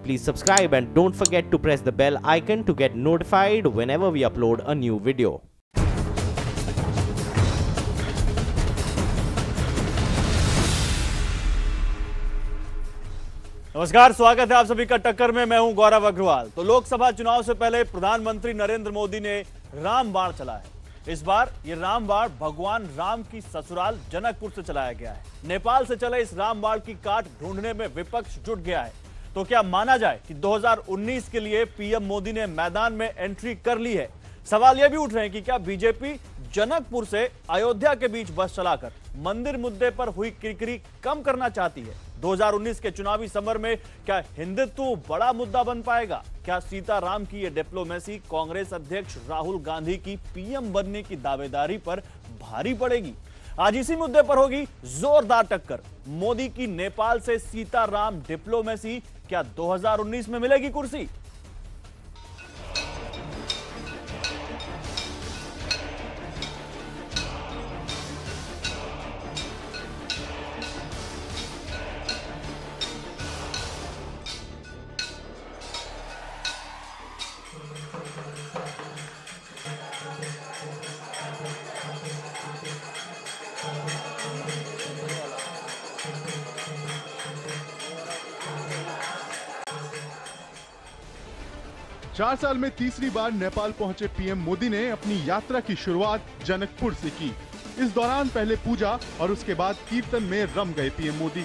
please subscribe and don't forget to press the bell icon to get notified whenever we upload a new video. नमस्कार, स्वागत है आप सभी का टक्कर में। मैं हूं गौरव अग्रवाल। तो लोकसभा चुनाव से पहले प्रधानमंत्री नरेंद्र मोदी ने राम बाण चलाया है। इस बार ये राम बाण भगवान राम की ससुराल जनकपुर से चलाया गया है। नेपाल से चले इस राम बाण की काट ढूंढने में विपक्ष जुट गया है। तो क्या माना जाए कि 2019 के लिए पीएम मोदी ने मैदान में एंट्री कर ली है? सवाल यह भी उठ रहे हैं कि क्या बीजेपी जनकपुर से अयोध्या के बीच बस चलाकर मंदिर मुद्दे पर हुई किरकिरी कम करना चाहती है? 2019 के चुनावी समर में क्या हिंदुत्व बड़ा मुद्दा बन पाएगा? क्या सीताराम की यह डिप्लोमेसी कांग्रेस अध्यक्ष राहुल गांधी की पीएम बनने की दावेदारी पर भारी पड़ेगी? आज इसी मुद्दे पर होगी जोरदार टक्कर। मोदी की नेपाल से सीताराम डिप्लोमेसी क्या 2019 में मिलेगी कुर्सी? चार साल में तीसरी बार नेपाल पहुंचे पीएम मोदी ने अपनी यात्रा की शुरुआत जनकपुर से की। इस दौरान पहले पूजा और उसके बाद कीर्तन में रम गए पीएम मोदी।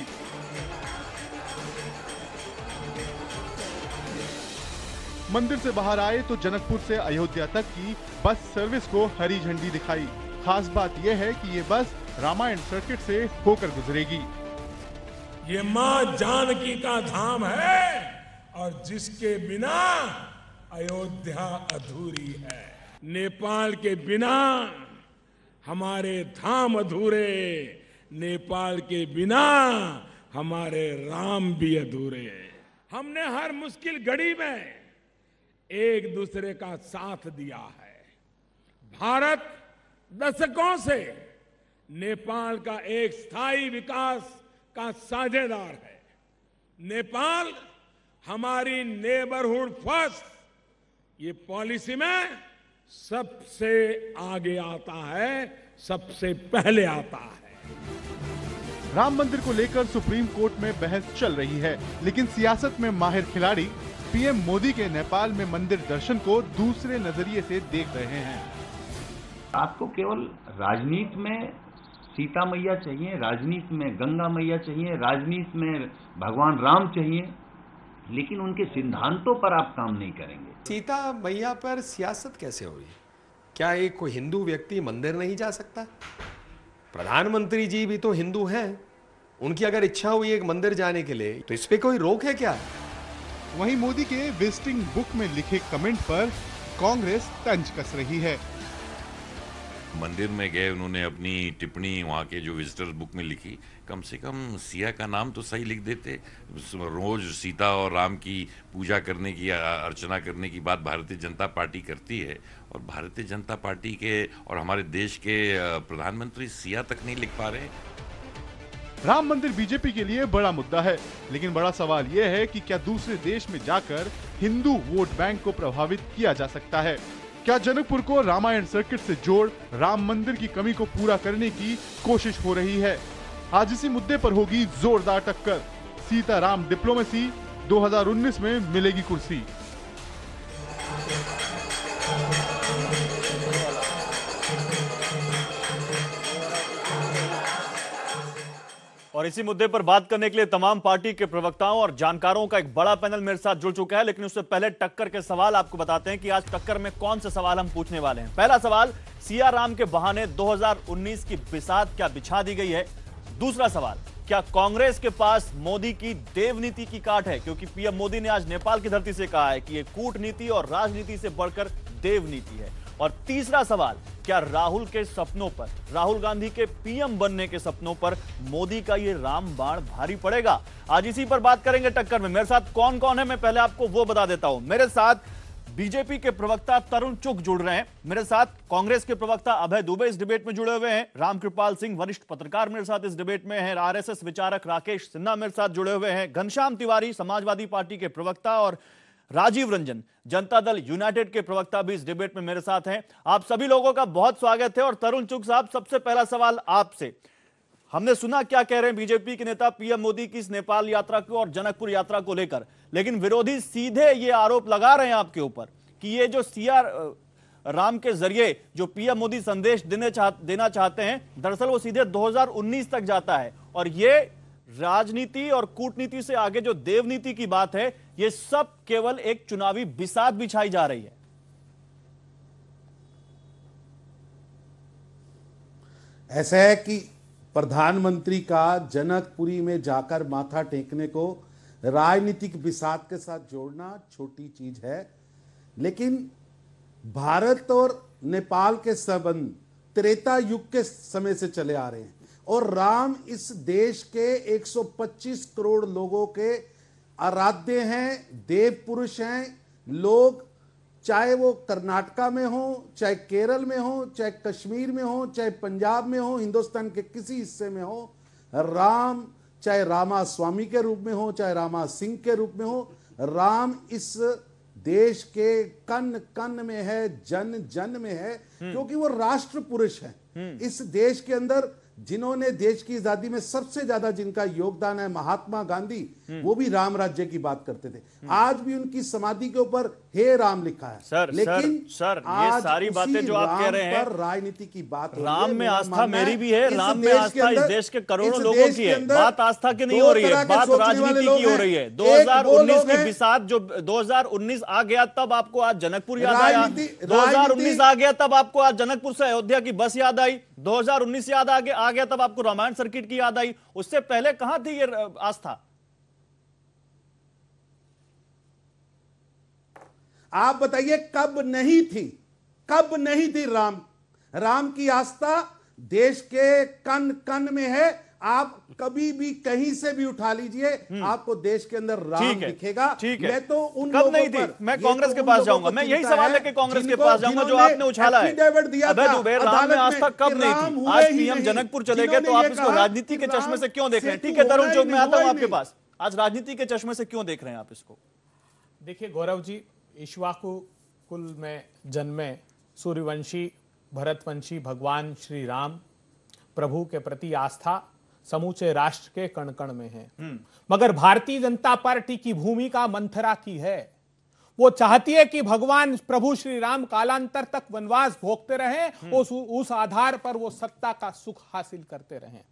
मंदिर से बाहर आए तो जनकपुर से अयोध्या तक की बस सर्विस को हरी झंडी दिखाई। खास बात यह है कि ये बस रामायण सर्किट से होकर गुजरेगी। ये मां जानकी का धाम है और जिसके बिना अयोध्या अधूरी है। नेपाल के बिना हमारे धाम अधूरे, नेपाल के बिना हमारे राम भी अधूरे। हमने हर मुश्किल घड़ी में एक दूसरे का साथ दिया है। भारत दशकों से नेपाल का एक स्थायी विकास का साझेदार है। नेपाल हमारी नेबरहुड फर्स्ट ये पॉलिसी में सबसे आगे आता है, सबसे पहले आता है। राम मंदिर को लेकर सुप्रीम कोर्ट में बहस चल रही है, लेकिन सियासत में माहिर खिलाड़ी पीएम मोदी के नेपाल में मंदिर दर्शन को दूसरे नजरिए से देख रहे हैं। आपको केवल राजनीति में सीता मैया चाहिए, राजनीति में गंगा मैया चाहिए, राजनीति में भगवान राम चाहिए, लेकिन उनके सिद्धांतों पर आप काम नहीं करेंगे। सीता मैया पर सियासत कैसे होगी? क्या एक कोई हिंदू व्यक्ति मंदिर नहीं जा सकता? प्रधानमंत्री जी भी तो हिंदू हैं। उनकी अगर इच्छा हुई एक मंदिर जाने के लिए तो इस पे कोई रोक है क्या? वहीं मोदी के विजिटिंग बुक में लिखे कमेंट पर कांग्रेस तंज कस रही है। मंदिर में गए, उन्होंने अपनी टिप्पणी वहाँ के जो विजिटर्स बुक में लिखी, कम से कम सिया का नाम तो सही लिख देते। रोज सीता और राम की पूजा करने की, अर्चना करने की बात भारतीय जनता पार्टी करती है, और भारतीय जनता पार्टी के और हमारे देश के प्रधानमंत्री सिया तक नहीं लिख पा रहे। राम मंदिर बीजेपी के लिए बड़ा मुद्दा है, लेकिन बड़ा सवाल यह है कि क्या दूसरे देश में जाकर हिंदू वोट बैंक को प्रभावित किया जा सकता है? क्या जनकपुर को रामायण सर्किट से जोड़ राम मंदिर की कमी को पूरा करने की कोशिश हो रही है? आज इसी मुद्दे पर होगी जोरदार टक्कर। सीताराम डिप्लोमेसी 2019 में मिलेगी कुर्सी। और इसी मुद्दे पर बात करने के लिए तमाम पार्टी के प्रवक्ताओं और जानकारों का एक बड़ा पैनल मेरे साथ जुड़ चुका है। लेकिन उससे पहले टक्कर के सवाल आपको बताते हैं कि आज टक्कर में कौन से सवाल हम पूछने वाले हैं। पहला सवाल, सिया राम के बहाने 2019 की बिसात क्या बिछा दी गई है? दूसरा सवाल, क्या कांग्रेस के पास मोदी की देव नीति की काट है? क्योंकि पीएम मोदी ने आज नेपाल की धरती से कहा है कि यह कूटनीति और राजनीति से बढ़कर देव नीति है। और तीसरा सवाल, क्या राहुल के सपनों पर, राहुल गांधी के पीएम बनने के सपनों पर मोदी का ये राम बाण भारी पड़ेगा? आज इसी पर बात करेंगे टक्कर में। मेरे साथ कौन कौन है मैं पहले आपको वो बता देता हूं। मेरे साथ बीजेपी के प्रवक्ता तरुण चुग जुड़ रहे हैं मेरे साथ। कांग्रेस के प्रवक्ता अभय दुबे इस डिबेट में जुड़े हुए हैं। रामकृपाल सिंह वरिष्ठ पत्रकार मेरे साथ इस डिबेट में हैं। आरएसएस विचारक राकेश सिन्हा मेरे साथ जुड़े हुए हैं। घनश्याम तिवारी समाजवादी पार्टी के प्रवक्ता और राजीव रंजन जनता दल यूनाइटेड के प्रवक्ता भी इस डिबेट में मेरे साथ हैं। आप सभी लोगों का बहुत स्वागत है। और तरुण चुग साहब, सबसे पहला सवाल आपसे। हमने सुना क्या कह रहे हैं बीजेपी के नेता पीएम मोदी की इस नेपाल यात्रा को और जनकपुर यात्रा को लेकर, लेकिन विरोधी सीधे ये आरोप लगा रहे हैं आपके ऊपर कि ये जो सीआर राम के जरिए जो पीएम मोदी संदेश देना चाहते हैं, दरअसल वो सीधे 2019 तक जाता है। और ये राजनीति और कूटनीति से आगे जो देवनीति की बात है, ये सब केवल एक चुनावी बिसात बिछाई जा रही है। ऐसा है कि प्रधानमंत्री का जनकपुरी में जाकर माथा टेकने को राजनीतिक बिसात के साथ जोड़ना छोटी चीज है, लेकिन भारत और नेपाल के संबंध त्रेता युग के समय से चले आ रहे हैं और राम इस देश के 125 करोड़ लोगों के आराध्य हैं, देव पुरुष हैं। लोग चाहे वो कर्नाटका में हो, चाहे केरल में हो, चाहे कश्मीर में हो, चाहे पंजाब में हो, हिंदुस्तान के किसी हिस्से में हो, राम चाहे रामा स्वामी के रूप में हो, चाहे रामा सिंह के रूप में हो, राम इस देश के कन कन में है, जन जन में है, क्योंकि वो राष्ट्र पुरुष है। इस देश के अंदर जिन्होंने देश की आजादी में सबसे ज्यादा जिनका योगदान है, महात्मा गांधी, वो भी राम राज्य की बात करते थे। आज भी उनकी समाधि के ऊपर हे राम लिखा है। लेकिन सर ये सारी बातें जो आप कह रहे हैं, राजनीति की बात, राम में आस्था मेरी भी है, राम में आस्था इस देश के करोड़ों लोगों की है। बात आस्था की नहीं हो रही है, बात राजनीति की हो रही है। 2019 की बिसात, जो 2019 आ गया तब आपको आज जनकपुर याद आया, 2019 आ गया तब आपको आज जनकपुर से अयोध्या की बस याद आई, 2019 याद आ गया तब आपको रामायण सर्किट की याद आई। उससे पहले कहां थी ये आस्था? आप बताइए कब नहीं थी, कब नहीं थी राम की आस्था देश के कन कन में है। आप कभी भी कहीं से भी उठा लीजिए, आपको देश के अंदर राम दिखेगा। मैं तो उन कब नहीं थी, मैं कांग्रेस के पास जाऊंगा, मैं यही सवाल है कि कांग्रेस के पास जाऊंगा जो आपने उछाला है। अबे दुबे, राम में आस्था कब नहीं थी? आज पीएम जनकपुर चले गए तो आप इसको राजनीति के चश्मे से क्यों देख रहे हैं? ठीक है तरुण चुग, मैं आता हूं आपके पास। आज राजनीति के चश्मे से क्यों देख रहे हैं आप इसको? देखिए गौरव जी, इक्ष्वाकु कुल में जन्मे सूर्यवंशी भरतवंशी भगवान श्री राम प्रभु के प्रति आस्था समूचे राष्ट्र के कण कण में है। मगर भारतीय जनता पार्टी की भूमिका मंथरा की है। वो चाहती है कि भगवान प्रभु श्री राम कालांतर तक वनवास भोगते रहें, उस आधार पर वो सत्ता का सुख हासिल करते रहें।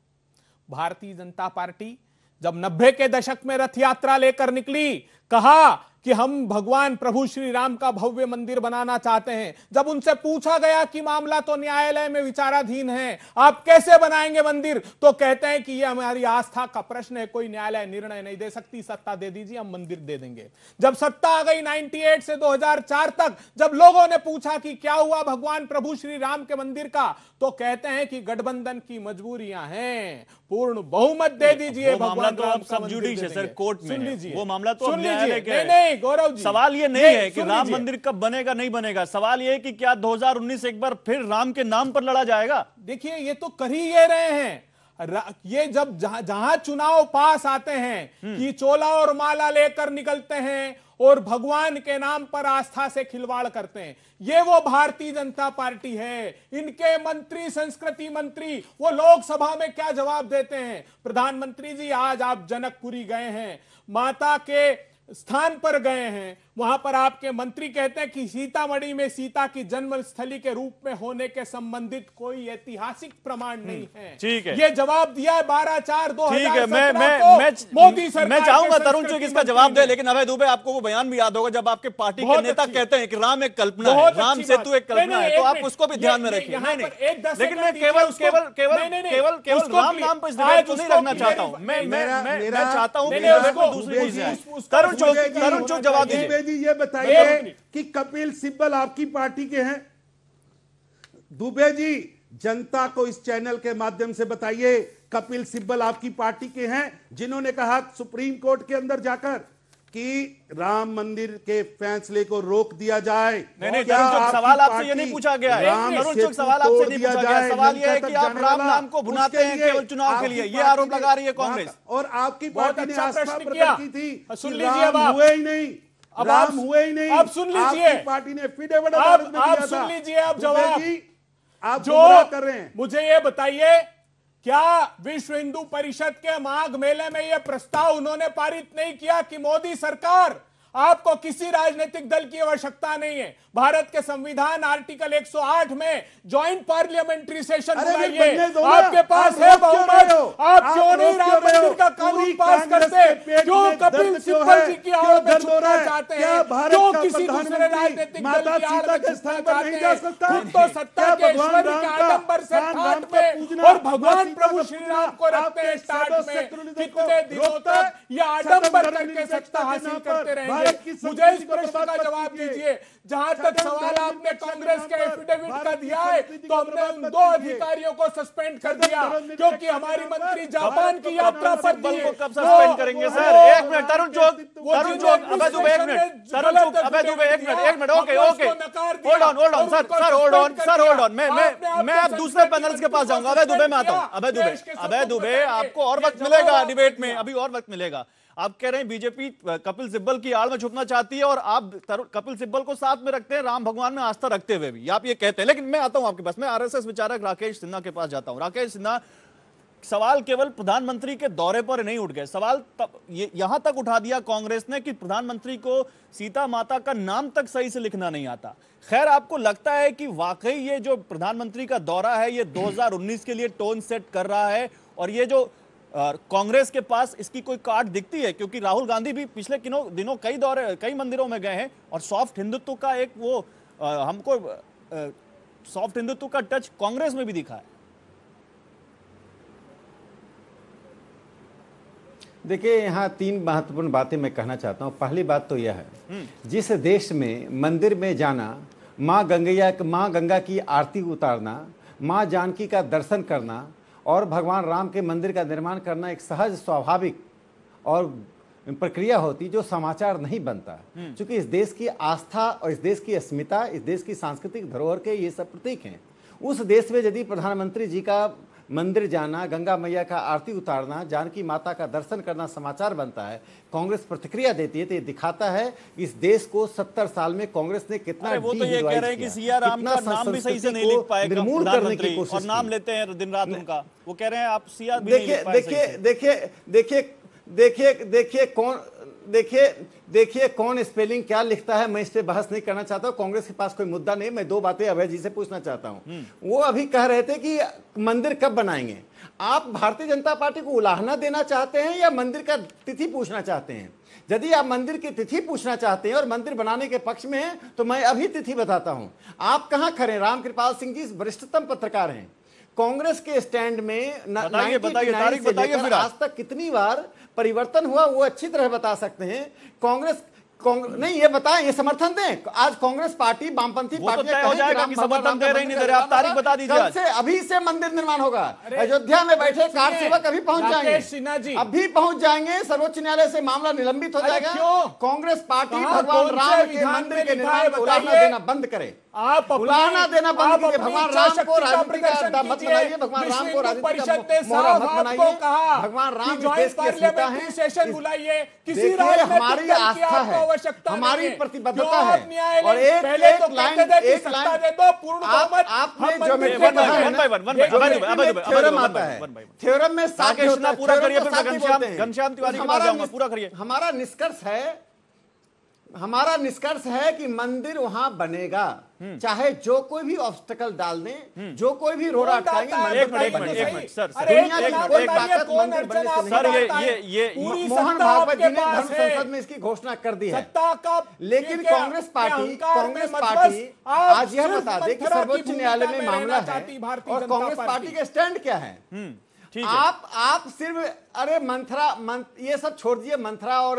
भारतीय जनता पार्टी जब 90 के दशक में रथ यात्रा लेकर निकली, कहा कि हम भगवान प्रभु श्री राम का भव्य मंदिर बनाना चाहते हैं। जब उनसे पूछा गया कि मामला तो न्यायालय में विचाराधीन है, आप कैसे बनाएंगे मंदिर, तो कहते हैं कि यह हमारी आस्था का प्रश्न है, कोई न्यायालय निर्णय नहीं दे सकती, सत्ता दे दीजिए, हम मंदिर दे देंगे। जब सत्ता आ गई 98 से 2004 तक, जब लोगों ने पूछा कि क्या हुआ भगवान प्रभु श्री राम के मंदिर का, तो कहते हैं कि गठबंधन की मजबूरियां हैं, पूर्ण बहुमत दे दीजिए। मामला तो अब सब जुडिशियल सर कोर्ट में है, वो मामला तो न्यायालय के नहीं गौरव जी, सवाल ये नहीं है कि राम मंदिर कब बनेगा नहीं बनेगा, सवाल ये है कि क्या 2019 एक बार फिर राम के नाम पर लड़ा जाएगा? देखिए ये तो कर ही ये रहे हैं। ये जब जहां चुनाव पास आते हैं कि चोला और माला लेकर निकलते हैं और भगवान के नाम पर आस्था से खिलवाड़ करते हैं। ये वो भारतीय जनता पार्टी है। इनके मंत्री, संस्कृति मंत्री, वो लोकसभा में क्या जवाब देते हैं? प्रधानमंत्री जी, आज आप जनकपुरी गए हैं, माता के स्थान पर गए हैं, वहां पर आपके मंत्री कहते हैं कि सीतामढ़ी में सीता की जन्मस्थली के रूप में होने के संबंधित कोई ऐतिहासिक प्रमाण नहीं है। ठीक है, ये जवाब दिया है 12/4/2017 ठीक है, मोदी सरकार। मैं चाहूंगा तरुण चुग इसका जवाब दे, लेकिन अभय दुबे आपको वो बयान भी याद होगा जब आपके पार्टी के नेता कहते हैं कि राम एक कल्पना है, राम सेतु एक कल्पना है, तो आप उसको भी ध्यान में रखिए। लेकिन मैं केवल राम नाम पर इस डिबेट को नहीं रखना चाहता हूं। मैं चाहता हूं दूसरी चीज। तरुण चुग जवाब दीजिए। ये बताइए कि कपिल सिब्बल आपकी पार्टी के हैं? दुबे जी, जनता को इस चैनल के माध्यम से बताइए, कपिल सिब्बल आपकी पार्टी के हैं जिन्होंने कहा सुप्रीम कोर्ट के अंदर जाकर कि राम मंदिर के फैसले को रोक दिया जाए। नहीं, सवाल आपसे ये नहीं पूछा गया है। सवाल आपसे नहीं पूछा गया है। सवाल ये है कि आप राम नाम को भुनाते हैं केवल चुनाव के लिए, ये आरोप लगा रही है कांग्रेस। और आपकी पार्टी ने आस्था प्रकट की थी, सुन लीजिए, राम हुए ही नहीं, राम हुए ही नहीं। अब सुन लीजिए, पार्टी ने एफिडेविट आप सुन लीजिए, अब जवाब आप जो कर रहे हैं। मुझे ये बताइए, क्या विश्व हिंदू परिषद के माघ मेले में यह प्रस्ताव उन्होंने पारित नहीं किया कि मोदी सरकार, आपको किसी राजनीतिक दल की आवश्यकता नहीं है, भारत के संविधान आर्टिकल 108 में ज्वाइंट पार्लियामेंट्री सेशन बुलाइए, आपके पास है बहुमत, आप क्यों नहीं राम मंदिर का कानून पास करते? क्यों कपिल सिब्बल जी की आड़ में छुपना चाहते हैं? क्यों किसी दूसरे राजनीतिक दल की आड़ में छुपना चाहते हैं? खुद तो सत्ता के ईश्वर के आडंबर से ठाट में और भगवान प्रभु श्री राम को रखते हैं टाट में। कितने दिनों तक ये आडंबर करके सत्ता हासिल करते रहेंगे? मुझे इस प्रश्न का जवाब दीजिए। जहां तक सवाल आपने कांग्रेस के एफिडेविट का दिया है, तो हमने उन 2 अधिकारियों को सस्पेंड कर दिया क्योंकि हमारी मंत्री जापान की यात्रा पर थी। कब सस्पेंड करेंगे सर? एक मिनट, तरुण चौक, अभय दुबे, एक मिनट, तरुण चौक, अभय दुबे, एक minute, okay, hold on sir, hold on. मैं अब दूसरे पैनल्स के पास जाऊंगा। अभय दुबे में आता हूं। अभय दुबे, आपको और वक्त मिलेगा डिबेट में, अभी और वक्त मिलेगा। आप कह रहे हैं बीजेपी कपिल सिब्बल की आड़ में छुपना चाहती है और आप कपिल सिब्बल को साथ में रखते हैं राम भगवान में आस्था रखते हुए भी, आप ये कहते हैं। लेकिन मैं आता हूं आपके पास, मैं आरएसएस विचारक राकेश सिन्हा के पास जाता हूं। राकेश सिन्हा, सवाल केवल प्रधानमंत्री के दौरे पर नहीं उठ गए, सवाल यहां तक उठा दिया कांग्रेस ने कि प्रधानमंत्री को सीता माता का नाम तक सही से लिखना नहीं आता। खैर, आपको लगता है कि वाकई ये जो प्रधानमंत्री का दौरा है ये 2019 के लिए टोन सेट कर रहा है और ये जो कांग्रेस के पास इसकी कोई कार्ड दिखती है? क्योंकि राहुल गांधी भी पिछले दिनों कई मंदिरों में गए हैं और सॉफ्ट हिंदुत्व का एक वो हमको सॉफ्ट हिंदुत्व का टच कांग्रेस में भी दिखा है। देखिए, यहाँ 3 महत्वपूर्ण बातें मैं कहना चाहता हूँ। पहली बात तो यह है, जिस देश में मंदिर में जाना, माँ गंगा की आरती उतारना, माँ जानकी का दर्शन करना और भगवान राम के मंदिर का निर्माण करना एक सहज, स्वाभाविक और प्रक्रिया होती जो समाचार नहीं बनता, क्योंकि इस देश की आस्था और इस देश की अस्मिता, इस देश की सांस्कृतिक धरोहर के ये सब प्रतीक हैं। उस देश में यदि प्रधानमंत्री जी का मंदिर जाना, गंगा मैया का आरती उतारना, जानकी माता का दर्शन करना समाचार बनता है, कांग्रेस प्रतिक्रिया देती है, तो ये दिखाता है इस देश को 70 साल में कांग्रेस ने कितना वो तो ये कह रहे हैं कि सिया राम का नाम भी सही से नहीं लिख पाएगा निर्मूल करने की कोशिश और नाम लेते हैं दिन रात उनका। वो कह रहे हैं आप सिया भी नहीं लिख पाए। देखिए कौन स्पेलिंग क्या लिखता है, मैं इस पे बहस नहीं करना चाहता हूँ। कांग्रेस के पास कोई मुद्दा नहीं। मैं 2 बातें अभय जी से पूछना चाहता हूँ। वो अभी कह रहे थे कि मंदिर कब बनाएंगे। आप भारतीय जनता पार्टी को उलाहना देना चाहते हैं या मंदिर का तिथि पूछना चाहते हैं? यदि आप मंदिर की तिथि पूछना चाहते हैं और मंदिर बनाने के पक्ष में हैं, तो मैं अभी तिथि बताता हूं। आप कहां खड़े? रामकृपाल सिंह जी वरिष्ठतम पत्रकार हैं। कांग्रेस के स्टैंड में बताइए आज तक कितनी बार परिवर्तन हुआ, वो अच्छी तरह बता सकते हैं। कांग्रेस नहीं, ये बताएं, ये समर्थन दें। आज कांग्रेस पार्टी, वामपंथी पार्टियां हो जाएगा कि समर्थन दे रही नहीं दे रहे, आप तारीख बता दीजिए। कल से, अभी से मंदिर निर्माण होगा। अयोध्या में बैठे कार सेवक अभी पहुंच जाएंगे, अभी पहुंच जाएंगे। सर्वोच्च न्यायालय से मामला निलंबित हो जाएगा। कांग्रेस पार्टी भगवान राम के मंदिर के निर्माण को उलाहना देना बंद करे। आप उलाहना देना बंद कीजिए। भगवान राम को राजनीति का अड्डा मत बनाइए। भगवान राम को राजनीति का मोहरा मत बनाइए। भगवान राम इस देश की अस्मिता है। सेशन बुलाइए। किसी हमारी आस्था है, हमारी प्रतिबद्धता है। और एक लाइन आपने थ्योरम आता है, थ्योरम में पूरा करिए, घनश्याम तिवारी के पास जाऊंगा, पूरा करिए। हमारा निष्कर्ष है कि मंदिर वहां बनेगा, चाहे जो कोई भी ऑब्स्टेकल डाल दें, जो कोई भी रोड़ा अटकाएंगे। मोहन भागवत जी ने धर्म संसद में इसकी घोषणा कर दी है। लेकिन कांग्रेस पार्टी आज यह बता दे कि सर्वोच्च न्यायालय में मामला है और कांग्रेस पार्टी के स्टैंड क्या है। आप सिर्फ ये सब छोड़ दीजिए, मंत्रा और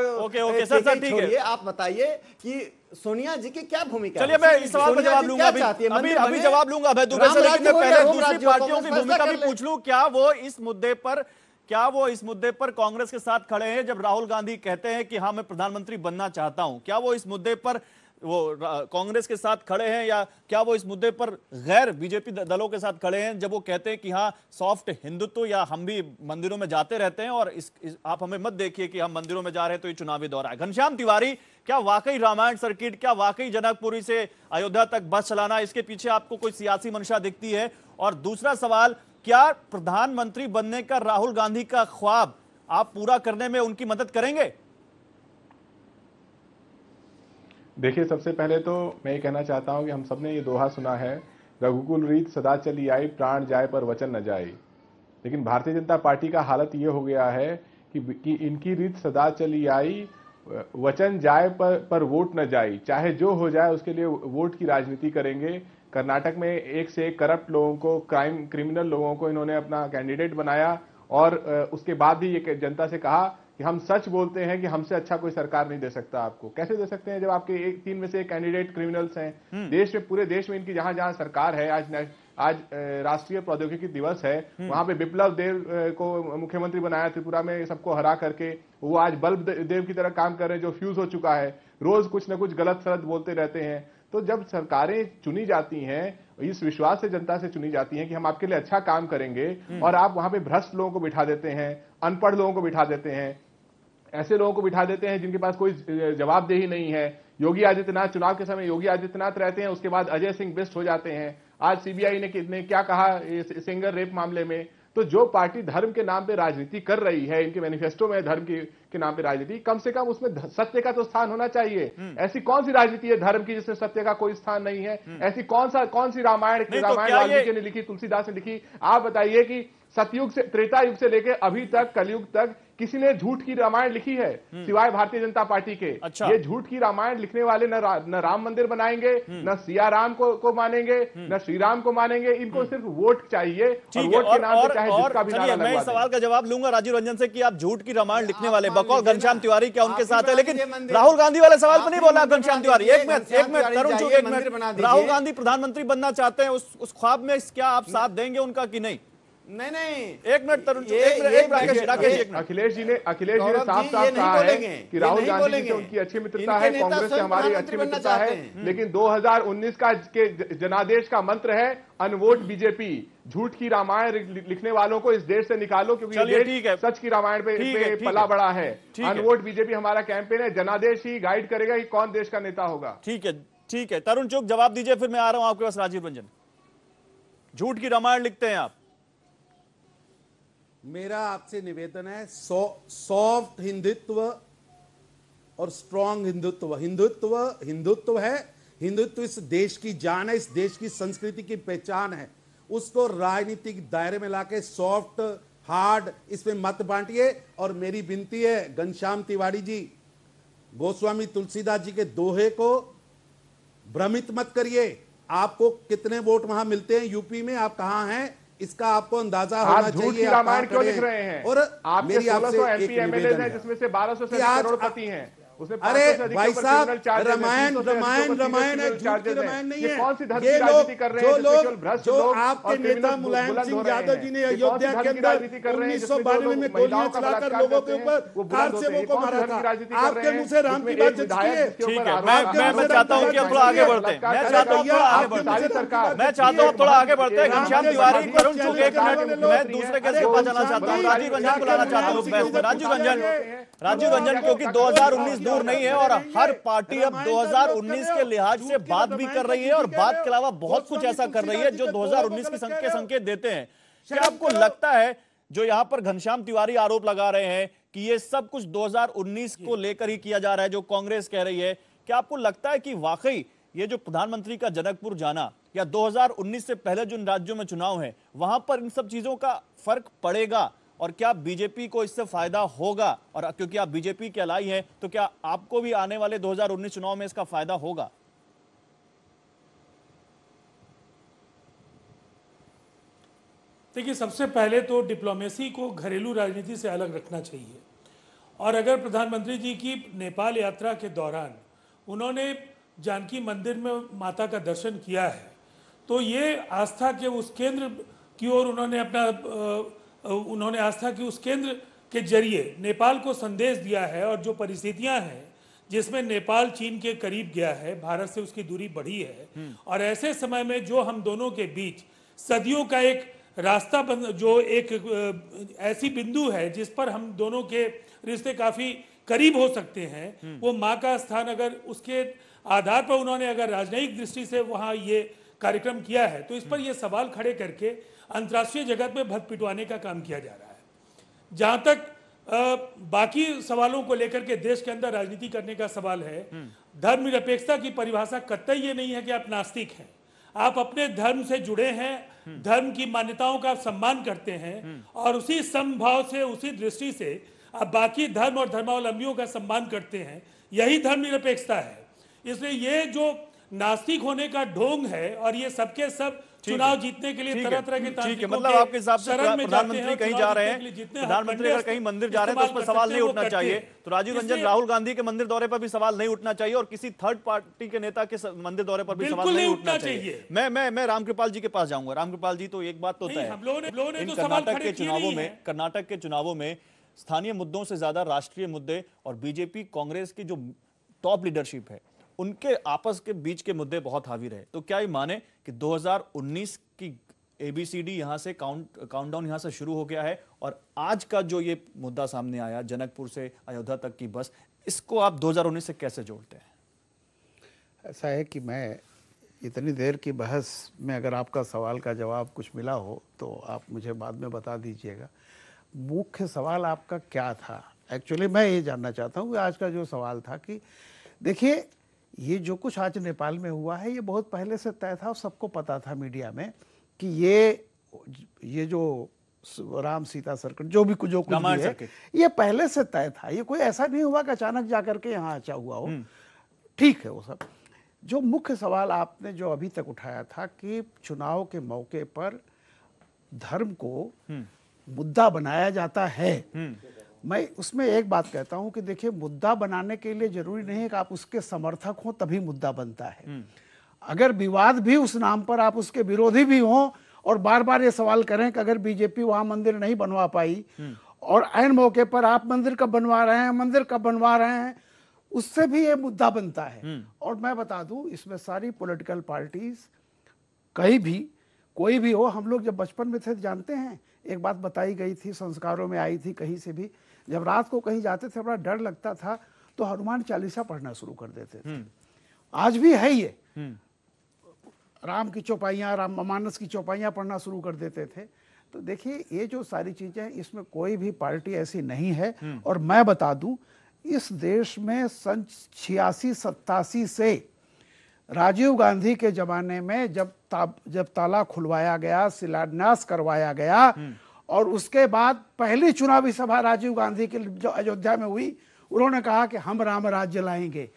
सर ठीक है। आप बताइए कि सोनिया जी की क्या भूमिका? चलिए, मैं इस सवाल का जवाब लूंगा, अभी जवाब लूंगा अभय दुबे से, लेकिन मैं पहले दूसरी पार्टियों की भूमिका भी पूछ लूं। क्या वो इस मुद्दे पर क्या वो इस मुद्दे पर कांग्रेस के साथ खड़े हैं? जब राहुल गांधी कहते हैं कि हाँ मैं प्रधानमंत्री बनना चाहता हूं, क्या वो इस मुद्दे पर वो कांग्रेस के साथ खड़े हैं, या क्या वो इस मुद्दे पर गैर बीजेपी दलों के साथ खड़े हैं, जब वो कहते हैं कि हाँ सॉफ्ट हिंदुत्व, या हम भी मंदिरों में जाते रहते हैं और आप हमें मत देखिए कि हम मंदिरों में जा रहे हैं तो ये चुनावी दौर है। घनश्याम तिवारी, क्या वाकई रामायण सर्किट, क्या वाकई जनकपुरी से अयोध्या तक बस चलाना, इसके पीछे आपको कोई सियासी मंशा दिखती है? और दूसरा सवाल, क्या प्रधानमंत्री बनने का राहुल गांधी का ख्वाब आप पूरा करने में उनकी मदद करेंगे? देखिए, सबसे पहले तो मैं ये कहना चाहता हूं कि हम सबने ये दोहा सुना है, रघुकुल रीत सदा चली आई, प्राण जाए पर वचन न जाए। लेकिन भारतीय जनता पार्टी का हालत ये हो गया है कि इनकी रीत सदा चली आई, वचन जाए पर वोट न जाए। चाहे जो हो जाए उसके लिए वोट की राजनीति करेंगे। कर्नाटक में एक से एक करप्ट लोगों को, क्रिमिनल लोगों को इन्होंने अपना कैंडिडेट बनाया, और उसके बाद भी ये जनता से कहा कि हम सच बोलते हैं कि हमसे अच्छा कोई सरकार नहीं दे सकता आपको। कैसे दे सकते हैं जब आपके 3 में से एक कैंडिडेट क्रिमिनल्स हैं? देश में, पूरे देश में इनकी जहां जहां सरकार है, आज राष्ट्रीय प्रौद्योगिकी दिवस है, वहां पे बिप्लब देव को मुख्यमंत्री बनाया त्रिपुरा में सबको हरा करके। वो आज बल्ब देव की तरह काम कर रहे हैं जो फ्यूज हो चुका है, रोज कुछ न कुछ गलत सलत बोलते रहते हैं। तो जब सरकारें चुनी जाती हैं, इस विश्वास से जनता से चुनी जाती हैं कि हम आपके लिए अच्छा काम करेंगे, और आप वहां पे भ्रष्ट लोगों को बिठा देते हैं, अनपढ़ लोगों को बिठा देते हैं, ऐसे लोगों को बिठा देते हैं जिनके पास कोई जवाबदेही नहीं है। योगी आदित्यनाथ, चुनाव के समय योगी आदित्यनाथ रहते हैं, उसके बाद अजय सिंह बिष्ट हो जाते हैं। आज सीबीआई ने क्या कहा सिंगर रेप मामले में? तो जो पार्टी धर्म के नाम पे राजनीति कर रही है, इनके मैनिफेस्टो में धर्म के नाम पे राजनीति, कम से कम उसमें सत्य का तो स्थान होना चाहिए। ऐसी कौन सी राजनीति है धर्म की जिसमें सत्य का कोई स्थान नहीं है? ऐसी कौन सी रामायण वाल्मीकि ने लिखी, तुलसीदास ने लिखी? आप बताइए कि सतयुग से, त्रेता युग से लेकर अभी तक, कलयुग तक किसी ने झूठ की रामायण लिखी है सिवाय भारतीय जनता पार्टी के? अच्छा। ये झूठ की रामायण लिखने वाले न राम मंदिर बनाएंगे, न सिया राम को मानेंगे, न श्री राम को मानेंगे। इनको सिर्फ वोट चाहिए, और वोट के नाम पे चाहे जिसका भी नारा लगवा दें। मैं इस सवाल का जवाब लूंगा राजीव रंजन से कि आप झूठ की रामायण लिखने वाले बकौल घनश्याम तिवारी क्या उनके साथ है? लेकिन राहुल गांधी वाले सवाल पर नहीं बोला घनश्याम तिवारी। एक मिनट तरुण चुग, एक मिनट। राहुल गांधी प्रधानमंत्री बनना चाहते हैं, उस ख्वाब में क्या आप साथ देंगे उनका कि नहीं? नहीं, एक मिनट तरुण, अखिलेश जी ने साफ कहा है कि राहुल गांधी जी से उनकी अच्छी मित्रता है, कांग्रेस से हमारी अच्छी मित्रता है, लेकिन 2019 का के जनादेश का मंत्र है अनवोट बीजेपी। झूठ की रामायण लिखने वालों को इस देश से निकालो, क्योंकि ये देश सच की रामायण पे पला बड़ा है। अनवोट बीजेपी हमारा कैंपेन है, जनादेश ही गाइड करेगा कि कौन देश का नेता होगा। ठीक है तरुण चुग, जवाब दीजिए, फिर मैं आ रहा हूं आपके पास राजीव रंजन। झूठ की रामायण लिखते हैं आप? मेरा आपसे निवेदन है, सॉफ्ट हिंदुत्व और स्ट्रॉन्ग हिंदुत्व। हिंदुत्व है, हिंदुत्व इस देश की जान है, इस देश की संस्कृति की पहचान है। उसको राजनीतिक दायरे में लाके सॉफ्ट हार्ड इसमें मत बांटिए। और मेरी विनती है घनश्याम तिवारी जी, गोस्वामी तुलसीदास जी के दोहे को भ्रमित मत करिए। आपको कितने वोट वहां मिलते हैं यूपी में, आप कहां हैं, इसका आपको अंदाजा होना चाहिए। रामायण क्यों लिख रहे हैं? और मेरी आपसे एक निवेदन है जिसमें से 1200 से करोड़पति हैं, उसमें अरे भाई साहब, रामायण है, झूठ की रामायण नहीं है। कौन सी धर्म की राजनीति कर रहे हैं? जो आपके नेता मुलायम सिंह यादव जी ने अयोध्या के अंदर 1992 में गोलियां चलाकर लोगों के ऊपर कार से वो को मारा था, आपके मुंह से राम की बात जचती है? मैं चाहता हूं कि हम थोड़ा आगे बढ़ते हैं, मैं चाहता हूं थोड़ा आगे बढ़ते हैं। घनश्याम तिवारी, तरुण चुग, एक मिनट, मैं दूसरे केस के पास जाना चाहता हूं, राजीव रंजन को लाना चाहता हूं। राजीव रंजन, क्योंकि 2019 दूर नहीं है और हर पार्टी अब 2019 के लिहाज से बात भी कर रही है, और बात के अलावा बहुत कुछ ऐसा कर रही है जो 2019 के संकेत देते हैं। क्या आपको लगता है जो यहां पर घनश्याम तिवारी आरोप लगा रहे हैं कि ये सब कुछ 2019 को लेकर ही किया जा रहा है, जो कांग्रेस कह रही है, क्या आपको लगता है कि वाकई ये जो प्रधानमंत्री का जनकपुर जाना, या 2019 से पहले जो इन राज्यों में चुनाव है, वहां पर इन सब चीजों का फर्क पड़ेगा? और क्या बीजेपी को इससे फायदा होगा? और क्योंकि आप बीजेपी के अलाई हैं, तो क्या आपको भी आने वाले 2019 चुनाव में इसका फायदा होगा? देखिए, सबसे पहले तो डिप्लोमेसी को घरेलू राजनीति से अलग रखना चाहिए। और अगर प्रधानमंत्री जी की नेपाल यात्रा के दौरान उन्होंने जानकी मंदिर में माता का दर्शन किया है, तो ये आस्था के उस केंद्र की ओर उन्होंने अपना उन्होंने आस्था की उस केंद्र के जरिए नेपाल को संदेश दिया है। और जो परिस्थितियां हैं जिसमें नेपाल चीन के करीब गया है, भारत से उसकी दूरी बढ़ी है, और ऐसे समय में जो हम दोनों के बीच सदियों का एक रास्ता जो एक ऐसी बिंदु है जिस पर हम दोनों के रिश्ते काफी करीब हो सकते हैं, वो माँ का स्थान, अगर उसके आधार पर उन्होंने अगर राजनयिक दृष्टि से वहाँ ये कार्यक्रम किया है, तो इस पर ये सवाल खड़े करके अंतर्राष्ट्रीय जगत में भत पिटवाने का काम किया जा रहा है। जहां तक बाकी सवालों को लेकर के देश के अंदर राजनीति करने का सवाल है, धर्मनिरपेक्षता की परिभाषा कतई ये नहीं है कि आप नास्तिक हैं। आप अपने धर्म से जुड़े हैं, धर्म की मान्यताओं का सम्मान करते हैं, और उसी समभाव से, उसी दृष्टि से आप बाकी धर्म और धर्मावलंबियों का सम्मान करते हैं। यही धर्मनिरपेक्षता है। इसलिए ये जो नास्तिक होने का ढोंग है, और ये सबके सब चुनाव जीतने के लिए तरह तरह के तांत्रिकों के मतलब आपके हिसाब से प्रधानमंत्री कहीं जा रहे हैं, प्रधानमंत्री अगर कहीं मंदिर जा रहे हैं तो उस पर सवाल नहीं उठना चाहिए। तो राजीव रंजन, राहुल गांधी के मंदिर दौरे पर भी सवाल नहीं उठना चाहिए, और किसी थर्ड पार्टी के नेता के मंदिर दौरे पर भी सवाल नहीं उठना चाहिए। मैं रामकृपाल जी के पास जाऊंगा। रामकृपाल जी, तो एक बात तो तय है, इन कर्नाटक के चुनावों में स्थानीय मुद्दों से ज्यादा राष्ट्रीय मुद्दे और बीजेपी कांग्रेस की जो टॉप लीडरशिप है उनके आपस के बीच के मुद्दे बहुत हावी रहे। तो क्या ये माने कि 2019 की ABCD यहां से काउंटडाउन यहां से शुरू हो गया है, और आज का जो ये मुद्दा सामने आया, जनकपुर से अयोध्या तक की बस, इसको आप 2019 से कैसे जोड़ते हैं? ऐसा है कि मैं इतनी देर की बहस में अगर आपका सवाल का जवाब कुछ मिला हो तो आप मुझे बाद में बता दीजिएगा। मुख्य सवाल आपका क्या था? एक्चुअली मैं ये जानना चाहता हूँ कि आज का जो सवाल था कि देखिए, ये जो कुछ आज नेपाल में हुआ है ये बहुत पहले से तय था, और सबको पता था मीडिया में कि ये जो राम सीता सर्किट जो कुछ भी है ये पहले से तय था। ये कोई ऐसा नहीं हुआ कि अचानक जाकर के यहाँ अच्छा हुआ हो। ठीक है वो सब। जो मुख्य सवाल आपने जो अभी तक उठाया था कि चुनाव के मौके पर धर्म को मुद्दा बनाया जाता है, मैं उसमें एक बात कहता हूं कि देखिए, मुद्दा बनाने के लिए जरूरी नहीं है कि आप उसके समर्थक हो तभी मुद्दा बनता है। अगर विवाद भी उस नाम पर आप उसके विरोधी भी हो और बार बार ये सवाल करें कि अगर बीजेपी वहां मंदिर नहीं बनवा पाई और ऐन मौके पर आप मंदिर कब बनवा रहे हैं, उससे भी ये मुद्दा बनता है। और मैं बता दूं, इसमें सारी पॉलिटिकल पार्टीज कहीं भी कोई भी हो, हम लोग जब बचपन में थे जानते हैं, एक बात बताई गई थी, संस्कारों में आई थी कहीं से भी, जब रात को कहीं जाते थे बड़ा डर लगता था तो हनुमान चालीसा पढ़ना शुरू कर देते थे। आज भी है ये, राम की चौपाइयाँ, राममानस की चौपाइयाँ पढ़ना शुरू कर देते थे। तो देखिए, ये जो सारी चीजें, इसमें कोई भी पार्टी ऐसी नहीं है। और मैं बता दूं, इस देश में सन 86-87 से राजीव गांधी के जमाने में जब ताला खुलवाया गया, शिलान्यास करवाया गया, और उसके बाद पहली चुनावी सभा राजीव गांधी की जो अयोध्या में हुई, उन्होंने कहा कि हम राम राज्य लाएंगे।